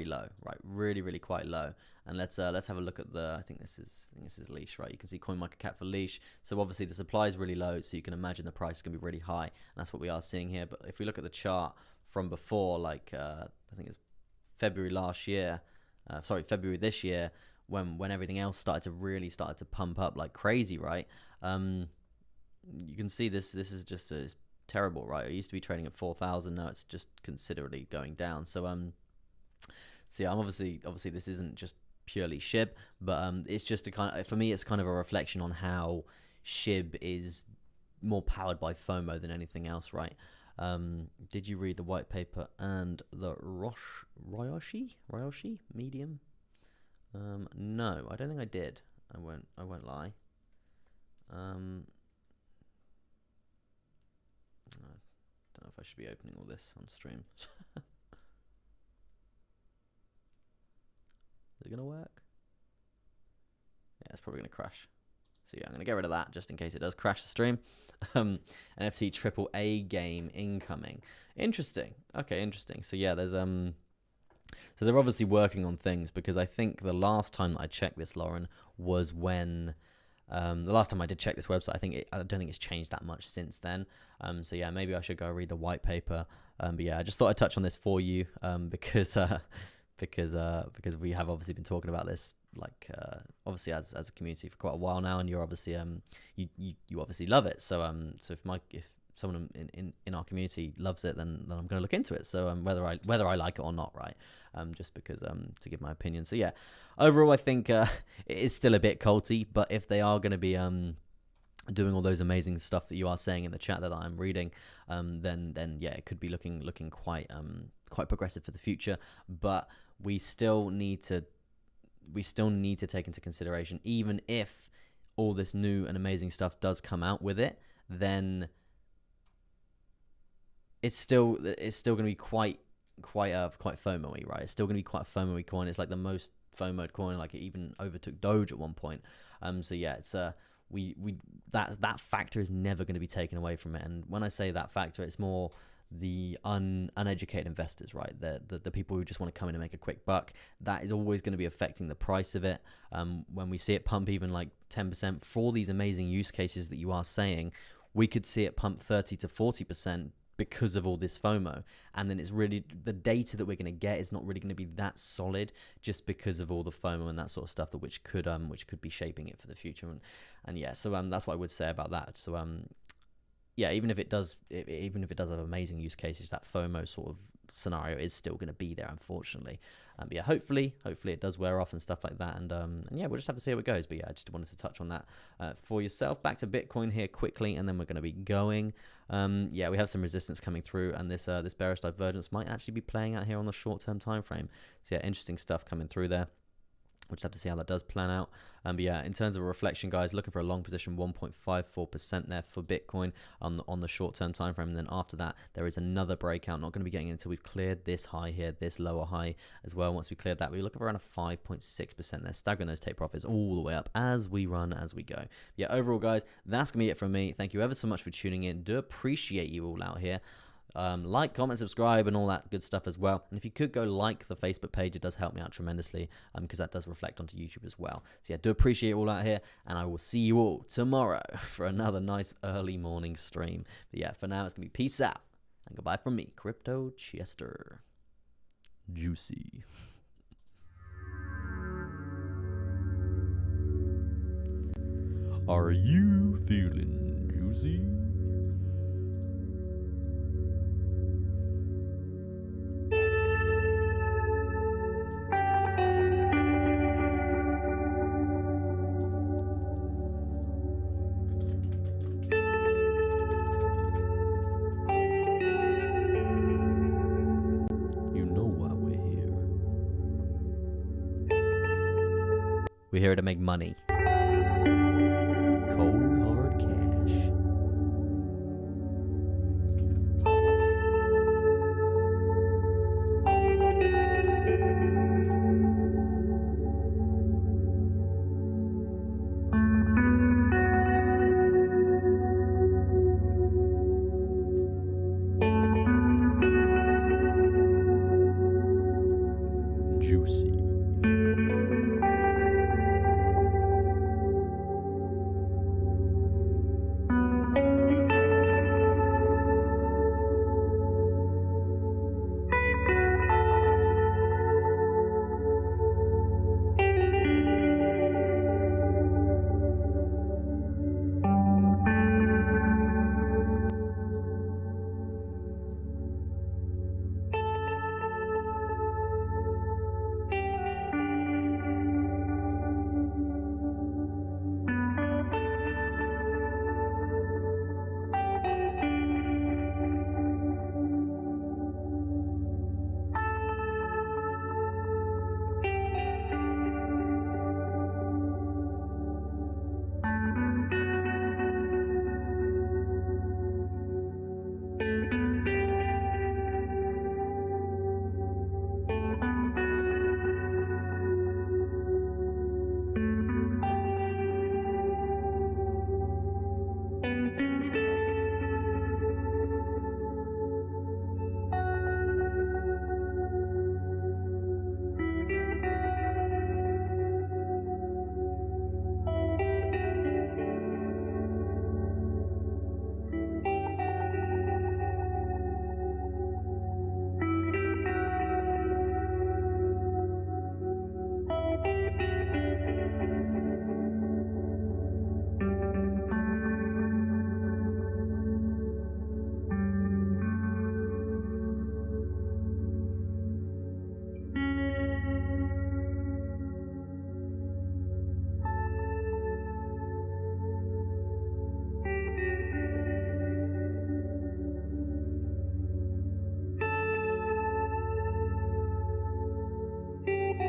low, right? Really quite low. And let's have a look at the, I think this is leash, right? You can see CoinMarketCap for leash. So obviously the supply is really low, so you can imagine the price is going to be really high, and that's what we are seeing here. But if we look at the chart from before, like I think it's February this year, when everything else started to pump up like crazy, right? You can see this is just it's terrible, right? It used to be trading at 4,000, now it's just considerably going down. So yeah, I'm obviously this isn't just purely SHIB, but it's just a kind of, for me, it's kind of a reflection on how SHIB is more powered by FOMO than anything else, right? Did you read the white paper and the Ryoshi medium? No, I don't think I did. I won't lie. I don't know if I should be opening all this on stream. Is it going to work? Yeah, it's probably going to crash. So yeah, I'm going to get rid of that just in case it does crash the stream. NFT AAA game incoming. Interesting. Okay, interesting. So yeah, there's so they're obviously working on things, because I think the last time that I checked this, Lauren, was when the last time I did check this website. I don't think it's changed that much since then. So yeah, maybe I should go read the white paper. But yeah, I just thought I'd touch on this for you, because we have obviously been talking about this, like obviously as a community for quite a while now, and you're obviously you obviously love it. So if someone in our community loves it, then I'm going to look into it. So whether I like it or not, right? Just because to give my opinion. So yeah, overall I think it is still a bit culty, but if they are going to be doing all those amazing stuff that you are saying in the chat that I'm reading, then yeah, it could be looking quite progressive for the future. But we still need to take into consideration, even if all this new and amazing stuff does come out with it, then it's still going to be quite FOMO-y, right? It's still going to be quite a FOMO-y coin. It's like the most FOMO'd coin. Like, it even overtook Doge at one point. So yeah, it's that factor is never going to be taken away from it. And when I say that factor, it's more the uneducated investors, right? The people who just want to come in and make a quick buck. That is always going to be affecting the price of it. When we see it pump even like 10% for these amazing use cases that you are saying, we could see it pump 30 to 40% because of all this FOMO. And then it's really, the data that we're going to get is not really going to be that solid, just because of all the FOMO and that sort of stuff, that which could be shaping it for the future. And yeah, so that's what I would say about that. So yeah, even if it does have amazing use cases, that FOMO sort of scenario is still going to be there, unfortunately. But yeah, hopefully it does wear off and stuff like that, and yeah, we'll just have to see how it goes. But yeah, I just wanted to touch on that for yourself. Back to Bitcoin here quickly, and then we're going to be going. Yeah, we have some resistance coming through, and this bearish divergence might actually be playing out here on the short-term time frame. So yeah, interesting stuff coming through there. We'll just have to see how that does plan out. But yeah, in terms of a reflection, guys, looking for a long position, 1.54% there for Bitcoin on the short-term time frame. And then after that, there is another breakout. Not going to be getting until we've cleared this high here, this lower high as well. Once we cleared that, we look at around a 5.6% there, staggering those take profits all the way up as we run, as we go. Yeah, overall, guys, that's going to be it from me. Thank you ever so much for tuning in. Do appreciate you all out here. Like, comment, subscribe, and all that good stuff as well. And if you could go like the Facebook page, it does help me out tremendously, because that does reflect onto YouTube as well. So yeah, do appreciate you all out here, and I will see you all tomorrow for another nice early morning stream. But yeah, for now, it's going to be peace out, and goodbye from me, Crypto Chester. Juicy. Are you feeling juicy? We're here to make money.